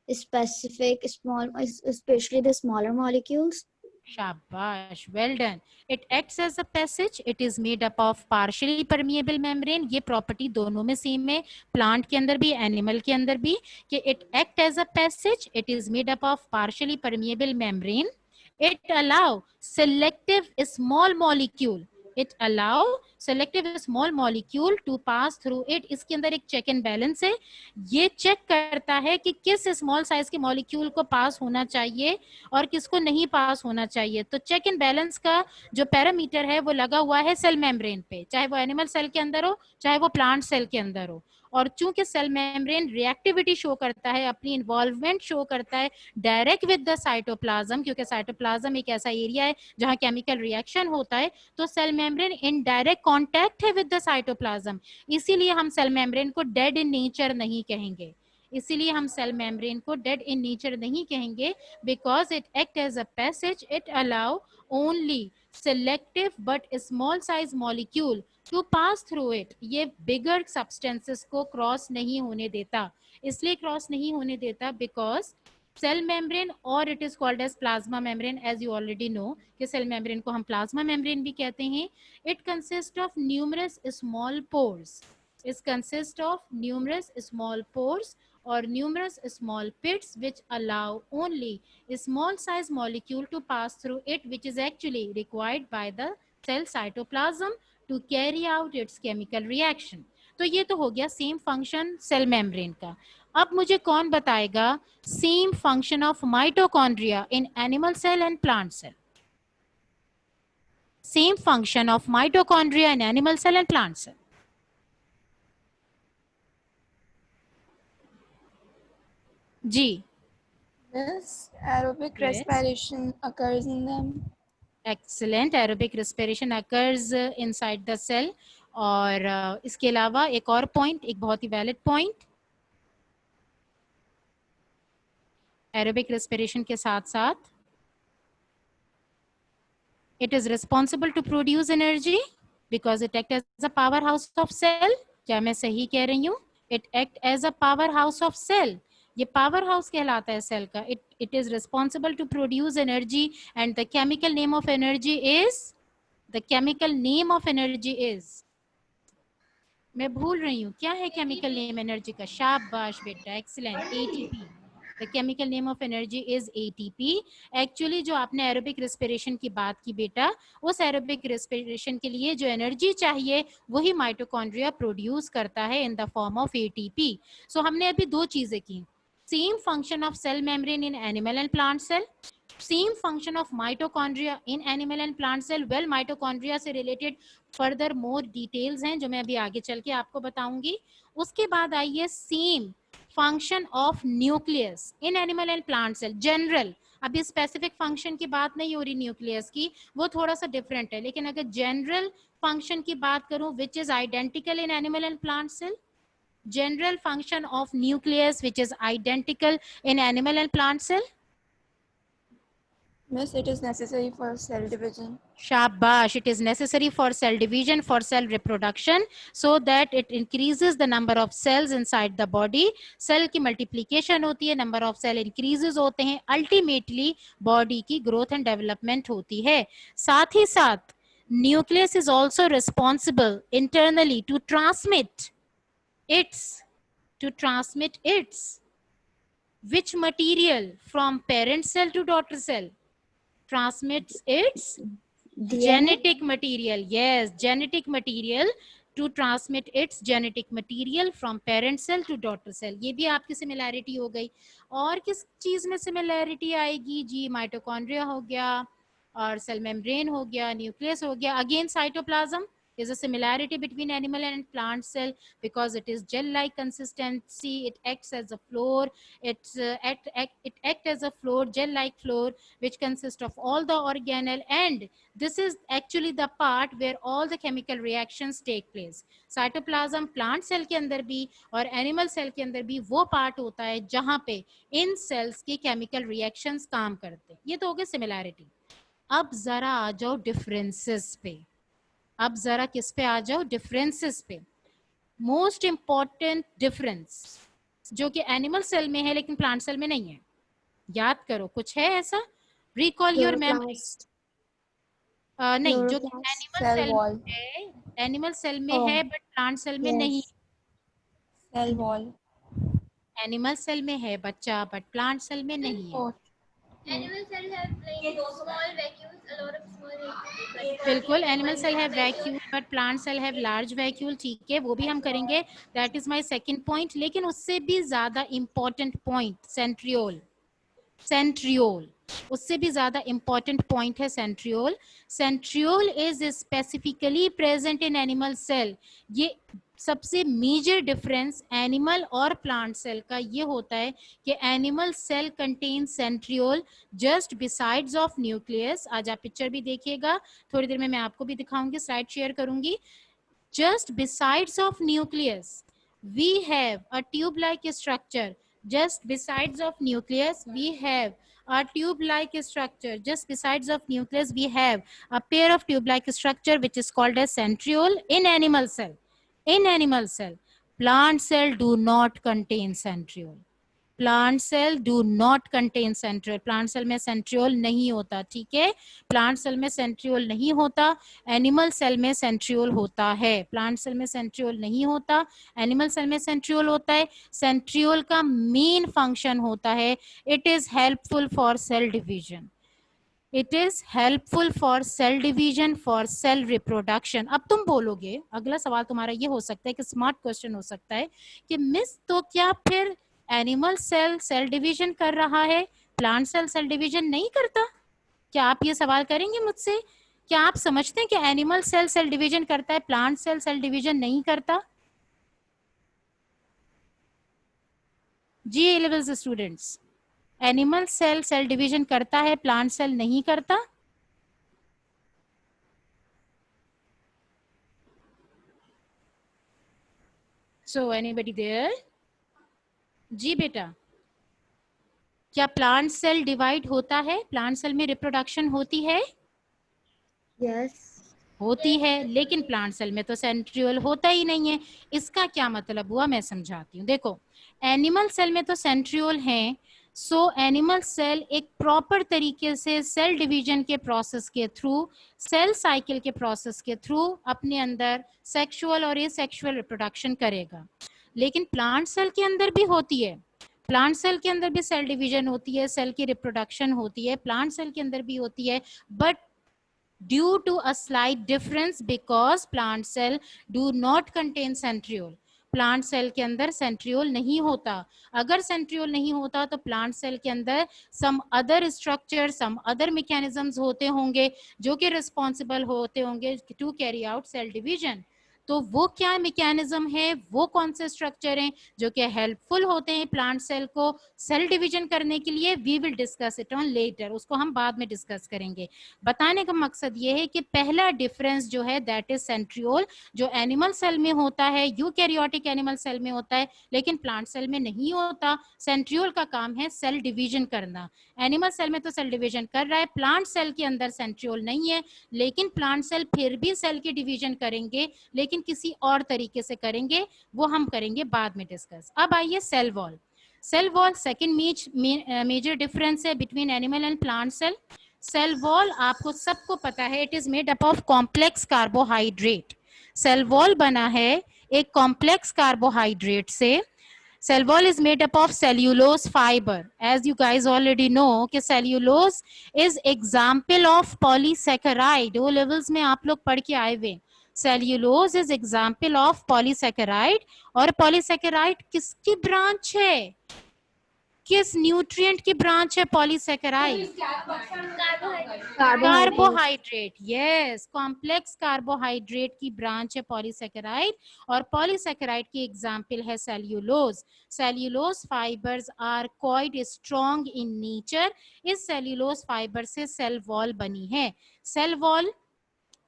Speaker 2: specific small, especially the smaller molecules.
Speaker 1: शाबाश, well done. It acts as a passage, it is made up of partially permeable membrane. ये प्रॉपर्टी दोनों में सेम है, प्लांट के अंदर भी एनिमल के अंदर भी, कि it act as a passage, it is made up of partially permeable membrane. It allow selective small molecule, it allow selective small molecule to pass through it. इसके अंदर एक चेक एंड बैलेंस है, ये चेक करता है कि किस स्मॉल साइज के मॉलिक्यूल को पास होना चाहिए और किसको नहीं पास होना चाहिए। तो चेक एंड बैलेंस का जो पैरामीटर है वो लगा हुआ है सेल मेम्ब्रेन पे, चाहे वो एनिमल सेल के अंदर हो चाहे वो प्लांट सेल के अंदर हो। और चूंकि सेल मेम्ब्रेन रिएक्टिविटी शो करता है, अपनी इन्वॉल्वमेंट शो करता है डायरेक्ट विद द साइटोप्लाज्म, क्योंकि साइटोप्लाज्म एक ऐसा एरिया है जहां केमिकल रिएक्शन होता है, तो cell membrane in direct contact है विद द साइटोप्लाज्म। इसीलिए हम सेल मेम्ब्रेन को डेड इन नेचर नहीं कहेंगे, इसीलिए हम सेल मेम्ब्रेन को डेड इन नेचर नहीं कहेंगे, because it act as a passage, it allow only selective but small size molecule to pass through it। ये bigger substances को क्रॉस नहीं होने देता, इसलिए क्रॉस नहीं होने देता because सेल मेम्ब्रेन, और it is called as plasma membrane, as you already know कि सेल मेम्ब्रेन को हम प्लाज्मा मेम्ब्रेन भी कहते हैं। It consist of numerous small pores, it consists of numerous small pores or numerous small pits which allow only a small size molecule to pass through it, which is actually required by the cell cytoplasm to carry out its chemical reaction। तो ये तो हो गया सेम फंक्शन सेल मेम्ब्रेन का। अब मुझे कौन बताएगा same function of mitochondria in animal cell and plant cell? Same function of mitochondria in animal cell and plant cell. जी।
Speaker 3: Yes, aerobic
Speaker 1: Yes.
Speaker 3: respiration occurs in them.
Speaker 1: Excellent, aerobic respiration occurs inside the cell। और इसके अलावा एक और पॉइंट, एक बहुत ही वैलिड पॉइंट, एरोबिक रेस्पिरेशन के साथ साथ it is responsible to produce energy because it acts as a powerhouse of cell। क्या मैं सही कह रही हूँ? It act as a powerhouse of cell। ये पावर हाउस कहलाता है सेल का। it is responsible to produce energy and the chemical name of energy is, the chemical name of energy is, मैं भूल रही हूँ क्या है केमिकल नेम एनर्जी का? शाबाश बेटा, excellent, ATP। The chemical name of energy is ATP. Actually जो आपने एरोबिक रेस्पिरेशन की बात की बेटा, उस एरोबिक रेस्पिरेशन के लिए जो एनर्जी चाहिए वही माइटोकॉन्ड्रिया प्रोड्यूस करता है in the form of ATP. So हमने अभी दो चीजें की, same function of cell membrane in animal and plant cell, same function of mitochondria in animal and plant cell. Well mitochondria से रिलेटेड फर्दर मोर डिटेल्स हैं जो मैं अभी आगे चल के आपको बताऊंगी। उसके बाद आइए same function of nucleus in animal and plant cell, general, अभी स्पेसिफिक फंक्शन की बात नहीं हो रही न्यूक्लियस की, वो थोड़ा सा डिफरेंट है, लेकिन अगर जनरल फंक्शन की बात करूं which is identical in animal and plant cell, general function of nucleus which is identical in animal and plant cell.
Speaker 3: Miss, it is necessary for cell division.
Speaker 1: Shabash, it is necessary for cell division, for cell reproduction, so that it increases the number of cells inside the body. Cell की multiplication होती है, number of cell increases होते हैं, ultimately body की growth and development होती है। साथ ही साथ nucleus is also responsible internally to transmit its which material from parent cell to daughter cell? Transmits its
Speaker 2: DNA?
Speaker 1: genetic material. Yes, genetic material, to transmit its genetic material from parent cell to daughter cell. ये भी आपकी सिमिलैरिटी हो गई। और किस चीज में सिमिलैरिटी आएगी जी? माइटोकॉन्ड्रिया हो गया और सेल मेम्ब्रेन हो गया, न्यूक्लियस हो गया, again cytoplasm is a similarity between animal and plant cell because it is gel like consistency, it acts as a floor, it act as a floor, gel like floor, which consists of all the organelle, and this is actually the part where all the chemical reactions take place. Cytoplasm plant cell के अंदर भी और animal cell के अंदर भी वो part होता है जहां पे इन cells की chemical reactions काम करते हैं। ये तो हो गए similarity। अब जरा आ जाओ differences पे, अब जरा किस पे आ जाओ? डिफरेंसेस पे। मोस्ट इंपॉर्टेंट डिफरेंस जो कि एनिमल सेल में है लेकिन प्लांट सेल में नहीं है, याद करो, कुछ है ऐसा? Recall your memory. नहीं, जो कि एनिमल
Speaker 3: Cell
Speaker 1: सेल
Speaker 3: wall.
Speaker 1: में है, एनिमल सेल में
Speaker 2: Oh,
Speaker 1: है बट प्लांट सेल में नहीं।
Speaker 2: yes.
Speaker 3: Cell wall.
Speaker 1: Animal cell में है बच्चा बट प्लांट सेल में नहीं है।
Speaker 3: Oh,
Speaker 4: Animal cells have like small vacuoles, a lot of small vacuoles.
Speaker 1: बिल्कुल, एनिमल सेल है वैक्यूल बट प्लांट सेल है लार्ज वैक्यूल। ठीक है, वो भी हम करेंगे, that is my second point. लेकिन उससे भी ज्यादा इंपॉर्टेंट पॉइंट सेंट्रियोल, सेंट्रियोल उससे भी ज्यादा इंपॉर्टेंट पॉइंट है centriole. Centriole is specifically present in animal cell. ये सबसे मेजर डिफरेंस एनिमल और प्लांट सेल का ये होता है कि animal cell contain centriole just besides of nucleus. आज आप पिक्चर भी देखिएगा, थोड़ी देर में मैं आपको भी दिखाऊंगी, स्लाइड शेयर करूंगी। just besides of nucleus we have a tube like structure, just besides of nucleus we have a tube like structure, just besides of nucleus we have a pair of tube like structure which is called as centriole in animal cell. In animal cell, plant cell do not contain centriole, plant cell do not contain centriole, plant cell में सेंट्रियोल नहीं होता। ठीक है, प्लांट सेल में सेंट्रियोल नहीं होता, एनिमल सेल में सेंट्रियोल होता है। प्लांट सेल में सेंट्रियोल नहीं होता, एनिमल सेल में सेंट्रियोल होता है। सेंट्रियोल का मेन फंक्शन होता है, it is helpful for cell division, it is helpful for cell division, for sale reproduction. अब तुम बोलोगे, अगला सवाल तुम्हारा ये हो सकता है कि स्मार्ट क्वेश्चन हो सकता है कि मिस तो क्या फिर एनिमल सेल सेल डिवीजन कर रहा है, प्लांट सेल सेल डिवीजन नहीं करता? क्या आप ये सवाल करेंगे मुझसे? क्या आप समझते हैं कि एनिमल सेल सेल डिवीजन करता है, प्लांट सेल सेल डिवीजन नहीं करता? जी A levels students, animal cell cell division करता है, प्लांट सेल नहीं करता? So anybody there? जी बेटा, क्या प्लांट सेल डिवाइड होता है? प्लांट सेल में रिप्रोडक्शन होती है?
Speaker 2: Yes.
Speaker 1: होती है, लेकिन प्लांट सेल में तो सेंट्रियोल होता ही नहीं है। इसका क्या मतलब हुआ, मैं समझाती हूँ। देखो, एनिमल सेल में तो सेंट्रियोल है, सो एनिमल सेल एक प्रॉपर तरीके से सेल डिवीजन के प्रोसेस के थ्रू, सेल साइकिल के प्रोसेस के थ्रू अपने अंदर सेक्सुअल और एसेक्सुअल रिप्रोडक्शन करेगा। लेकिन प्लांट सेल के अंदर भी होती है, प्लांट सेल के अंदर भी सेल डिवीजन होती है, सेल की रिप्रोडक्शन होती है, प्लांट सेल के अंदर भी होती है, but due to a slight difference because plant cell do not contain centriole. Plant cell के अंदर सेंट्रियोल नहीं होता. अगर सेंट्रियोल नहीं होता तो प्लांट सेल के अंदर some other structure, some other mechanisms होते होंगे जो कि रिस्पॉन्सिबल होते होंगे to carry out cell division. तो वो क्या मैकेनिज्म है, वो कौन से स्ट्रक्चर हैं जो कि हेल्पफुल होते हैं प्लांट सेल को सेल डिवीजन करने के लिए, we will discuss it on later. उसको हम बाद में डिस्कस करेंगे. बताने का मकसद ये है कि पहला डिफरेंस जो है दैट इज सेंट्रियोल, जो एनिमल सेल में होता है, यूकैरियोटिक एनिमल सेल में होता है, लेकिन प्लांट सेल में नहीं होता. सेंट्रियोल का काम है सेल डिवीजन करना. एनिमल सेल में तो सेल डिवीजन कर रहा है, प्लांट सेल के अंदर सेंट्रियोल नहीं है, लेकिन प्लांट सेल फिर भी सेल की डिवीजन करेंगे, लेकिन किसी और तरीके से करेंगे, वो हम करेंगे बाद में डिस्कस. अब आइए cell wall. Cell wall second major difference है between animal and plant cell. Cell wall आपको सबको पता है, it is made up of complex carbohydrate. Cell wall बना है एक कॉम्प्लेक्स कार्बोहाइड्रेट से. Cell wall is made up of cellulose fiber. As you guys already know कि cellulose is example of polysaccharide. वो levels में आप लोग पढ़ के आए हुए. Cellulose is example of polysaccharide. और polysaccharide किसकी ब्रांच है, किस न्यूट्रिएंट की ब्रांच है polysaccharide? Carbohydrate. Yes, complex carbohydrate की ब्रांच है पॉलीसैकेराइड, और पॉलीसैकेराइड की एग्जांपल है cellulose. Cellulose fibres are quite strong in nature. इस सेल्यूलोज फाइबर से सेल वॉल बनी है. Cell wall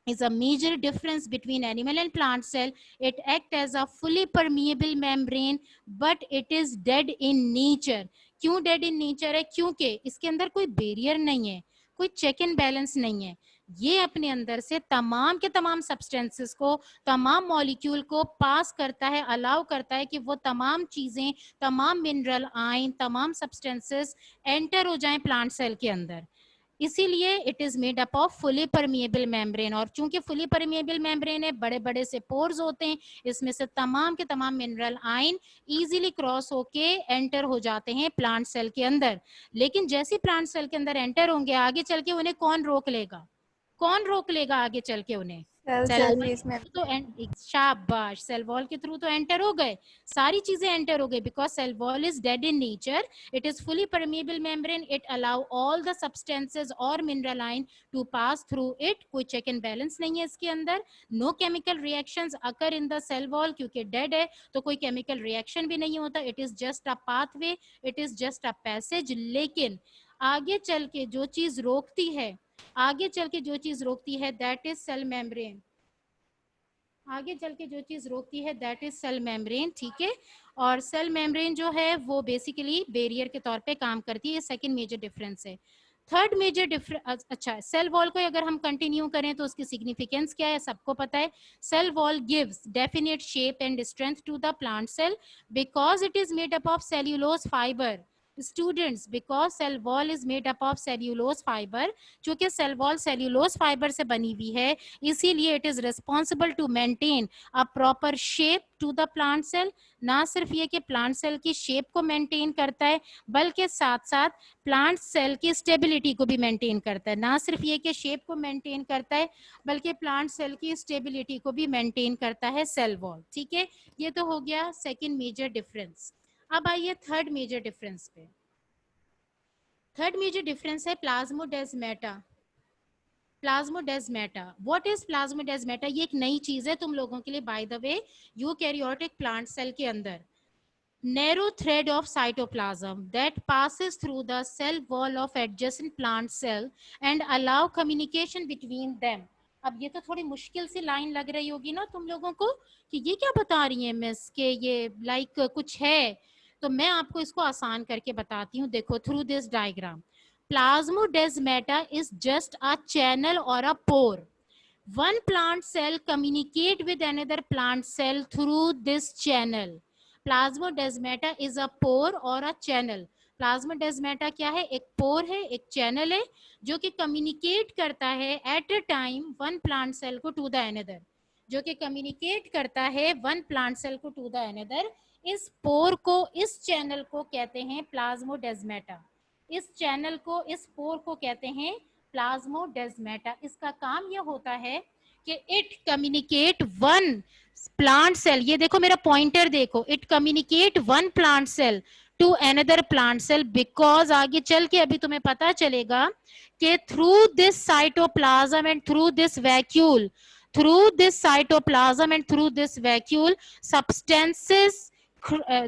Speaker 1: is a major difference between animal and plant cell. It acts as a fully permeable membrane, but it is dead in nature. क्यों dead in nature है? क्योंकि इसके अंदर कोई बैरियर नहीं है, कोई चेक एंड बैलेंस नहीं है. ये अपने अंदर से तमाम के तमाम सब्सटेंसेस को, तमाम मॉलिक्यूल को पास करता है, अलाउ करता है कि वो तमाम चीजें, तमाम मिनरल आयन, तमाम सब्सटेंसेस एंटर हो जाएं प्लांट सेल के अंदर. इसीलिए it is made up of fully permeable membrane. और चूंकि फुली परमिएबल मेम्ब्रेन है, बड़े बड़े से पोर्स होते हैं, इसमें से तमाम के तमाम मिनरल आयन इजीली क्रॉस होके एंटर हो जाते हैं प्लांट सेल के अंदर. लेकिन जैसे प्लांट सेल के अंदर एंटर होंगे, आगे चल के उन्हें कौन रोक लेगा? कौन रोक लेगा आगे चल के उन्हें? तो शाबाश, सेल वॉल के थ्रू तो एंटर हो गए, सारी चीजें एंटर हो गई. Because cell wall is dead in nature, it is fully permeable membrane, it allow all the substances और mineral ion to pass through it. कोई चेक एंड बैलेंस नहीं है इसके अंदर. No chemical reactions occur in the cell wall, क्योंकि डेड है तो कोई केमिकल रिएक्शन भी नहीं होता. It is just a pathway, it is just a passage. लेकिन आगे चल के जो चीज रोकती है, आगे चल के जो चीज रोकती है दैट इज सेल मेम्ब्रेन. आगे चल के जो चीज रोकती है दैट इज सेल मेम्ब्रेन. ठीक है, और सेल मेम्ब्रेन जो है वो बेसिकली बैरियर के तौर पे काम करती है. सेकंड मेजर डिफरेंस है. थर्ड मेजर डिफरेंस, अच्छा, सेल वॉल को अगर हम कंटिन्यू करें तो उसकी सिग्निफिकेंस क्या है, सबको पता है. Cell wall gives definite shape and strength to the plant cell because it is made up of cellulose fibre. Students, because cell wall is made up of cellulose fibre, चूंकि सेल वॉल सेल्यूलोज फाइबर से बनी हुई है, इसीलिए it is responsible to maintain a proper shape to the plant cell. ना सिर्फ ये कि प्लांट सेल की शेप को मेंटेन करता है, बल्कि साथ साथ प्लांट सेल की स्टेबिलिटी को भी मेंटेन करता है. ना सिर्फ ये कि शेप को मेंटेन करता है, बल्कि प्लांट सेल की स्टेबिलिटी को भी मेंटेन करता है सेल वॉल. ठीक है, ये तो हो गया सेकेंड मेजर डिफरेंस. अब आइए थर्ड मेजर डिफरेंस पे. थर्ड मेजर डिफरेंस है plasmodesmata. Plasmodesmata, what is plasmodesmata? ये एक नई चीज है तुम लोगों के लिए, by the way. Eukaryotic plant cell के अंदर narrow thread of cytoplasm that passes through the cell wall of adjacent plant cell and allow communication between them. अब ये तो थोड़ी मुश्किल सी लाइन लग रही होगी ना तुम लोगों को कि ये क्या बता रही है मिस, के ये लाइक कुछ है. तो मैं आपको इसको आसान करके बताती हूँ. देखो, through this diagram, plasmodesmata is just a channel or a pore. One plant cell communicate with another plant cell through this channel. Plasmodesmata is a pore और अ चैनल. प्लाज्मोडेस्माटा क्या है? एक पोर है, एक चैनल है, जो कि कम्युनिकेट करता है at a time one plant cell को टू द अनदर. जो कि कम्युनिकेट करता है वन प्लांट सेल को टू द अनदर इस पोर को, इस चैनल को कहते हैं प्लाज्मोडेस्माटा। इस चैनल को, इस पोर को कहते हैं प्लाज्मोडेस्माटा। इसका काम यह होता है कि it communicate one plant cell, ये देखो मेरा पॉइंटर देखो, it communicate one plant cell to another plant cell, because आगे चल के अभी तुम्हें पता चलेगा कि through this cytoplasm and through this vacuole, through this cytoplasm and through this vacuole,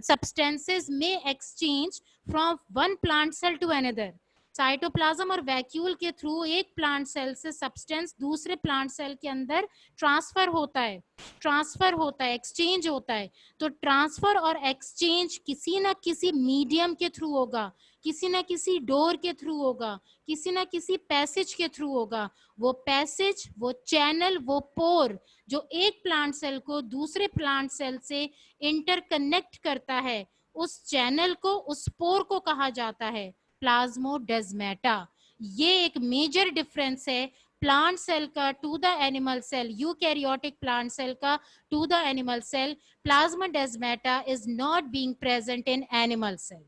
Speaker 1: substances may exchange from one plant cell to another. Cytoplasm और वैक्यूल के थ्रू एक प्लांट सेल से सब्सटेंस दूसरे प्लांट सेल के अंदर ट्रांसफर होता है, एक्सचेंज होता है। तो ट्रांसफर और एक्सचेंज किसी ना किसी मीडियम के थ्रू होगा, किसी ना किसी डोर के थ्रू होगा, किसी ना किसी पैसेज के थ्रू होगा। वो पैसेज, वो चैनल, वो पोर जो एक प्लांट सेल को दूसरे प्लांट सेल से इंटरकनेक्ट करता है, उस चैनल को, उस पोर को कहा जाता है प्लाज्मोडेस्माटा। ये एक मेजर डिफरेंस है प्लांट सेल का to the animal cell, eukaryotic plant cell का to the animal cell. Plasmodesmata is not being present in animal cell.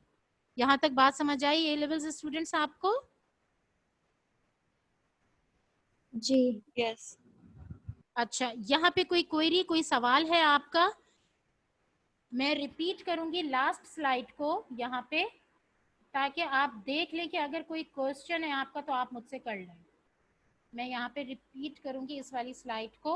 Speaker 1: यहां तक बात समझ आई ए लेवल स्टूडेंट्स आपको?
Speaker 2: जी।
Speaker 3: यस।
Speaker 1: अच्छा, यहाँ पे कोई क्वेरी, कोई सवाल है आपका? मैं रिपीट करूंगी लास्ट स्लाइड को यहाँ पे, ताकि आप देख लें कि अगर कोई क्वेश्चन है आपका तो आप मुझसे कर लें। मैं यहाँ पे रिपीट करूंगी इस वाली स्लाइड को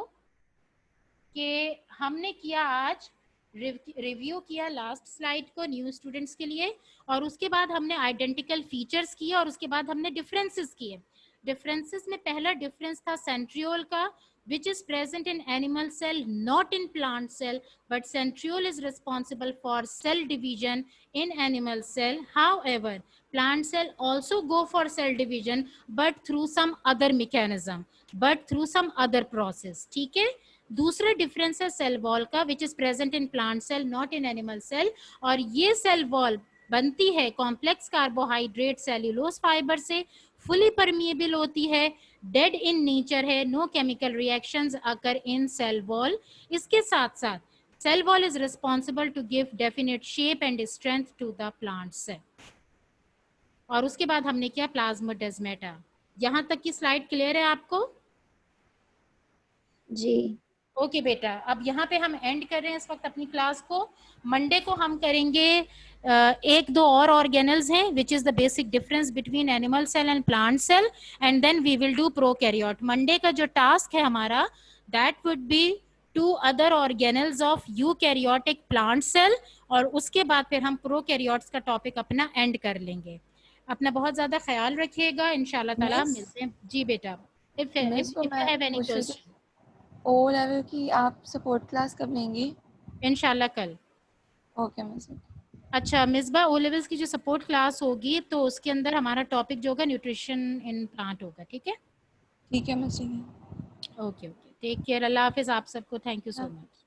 Speaker 1: कि हमने किया आज रिव्यू किया लास्ट स्लाइड को न्यू स्टूडेंट्स के लिए, और उसके बाद हमने आइडेंटिकल फीचर्स किए, और उसके बाद हमने डिफरेंसेस किए। डिफरेंसेस में पहला डिफरेंस था सेंट्रियोल का, which is present in animal cell, not in plant cell, but centriole is responsible for cell division in animal cell. However, plant cell also go for cell division, but through some other mechanism, but through some other process. ठीक है? दूसरा डिफरेंस है सेल वॉल का, which is present in plant cell not in animal cell, और ये सेल वॉल बनती है कॉम्प्लेक्स कार्बोहाइड्रेट सेल्यूलोज फाइबर से, फुली परमिएबल होती है, डेड इन नेचर है, no chemical reactions occur in cell wall. इसके साथ साथ cell wall is responsible to give definite shape and strength to the plant cell. और उसके बाद हमने किया प्लाज्मोडेस्माटा। यहां तक की स्लाइड क्लियर है आपको?
Speaker 2: जी।
Speaker 1: ओके बेटा, अब यहाँ पे हम एंड कर रहे हैं इस वक्त अपनी क्लास को। मंडे को हम करेंगे एक दो और ऑर्गेनल्स हैं, which is the basic difference between animal cell and plant cell, and then we will do prokaryote. Monday का जो टास्क है हमारा, that would be 2 other organelles of eukaryotic plant cell, और उसके बाद फिर हम प्रोकैरियोट्स का टॉपिक अपना एंड कर लेंगे। अपना बहुत ज्यादा ख्याल रखिएगा, इंशाल्लाह ताला
Speaker 3: Miss?
Speaker 1: मिलते हैं। जी बेटा, इफ
Speaker 3: मिस, वो
Speaker 1: यू
Speaker 3: मैं
Speaker 1: हैव एनी
Speaker 3: पूछ रही थी,
Speaker 1: क्वेश्चन।
Speaker 3: ओ लेवल की आप सपोर्ट क्लास कब लेंगी?
Speaker 1: इंशाल्लाह कल।
Speaker 3: Okay miss.
Speaker 1: अच्छा मिसबा, ओ लेवल्स की जो सपोर्ट क्लास होगी तो उसके अंदर हमारा टॉपिक जो होगा न्यूट्रिशन इन प्लांट होगा। ठीक है?
Speaker 3: ठीक है मिस, ठीक है।
Speaker 1: ओके ओके, टेक केयर, अल्लाह हाफिज आप सबको, थैंक यू सो
Speaker 3: हाँ।
Speaker 1: मच।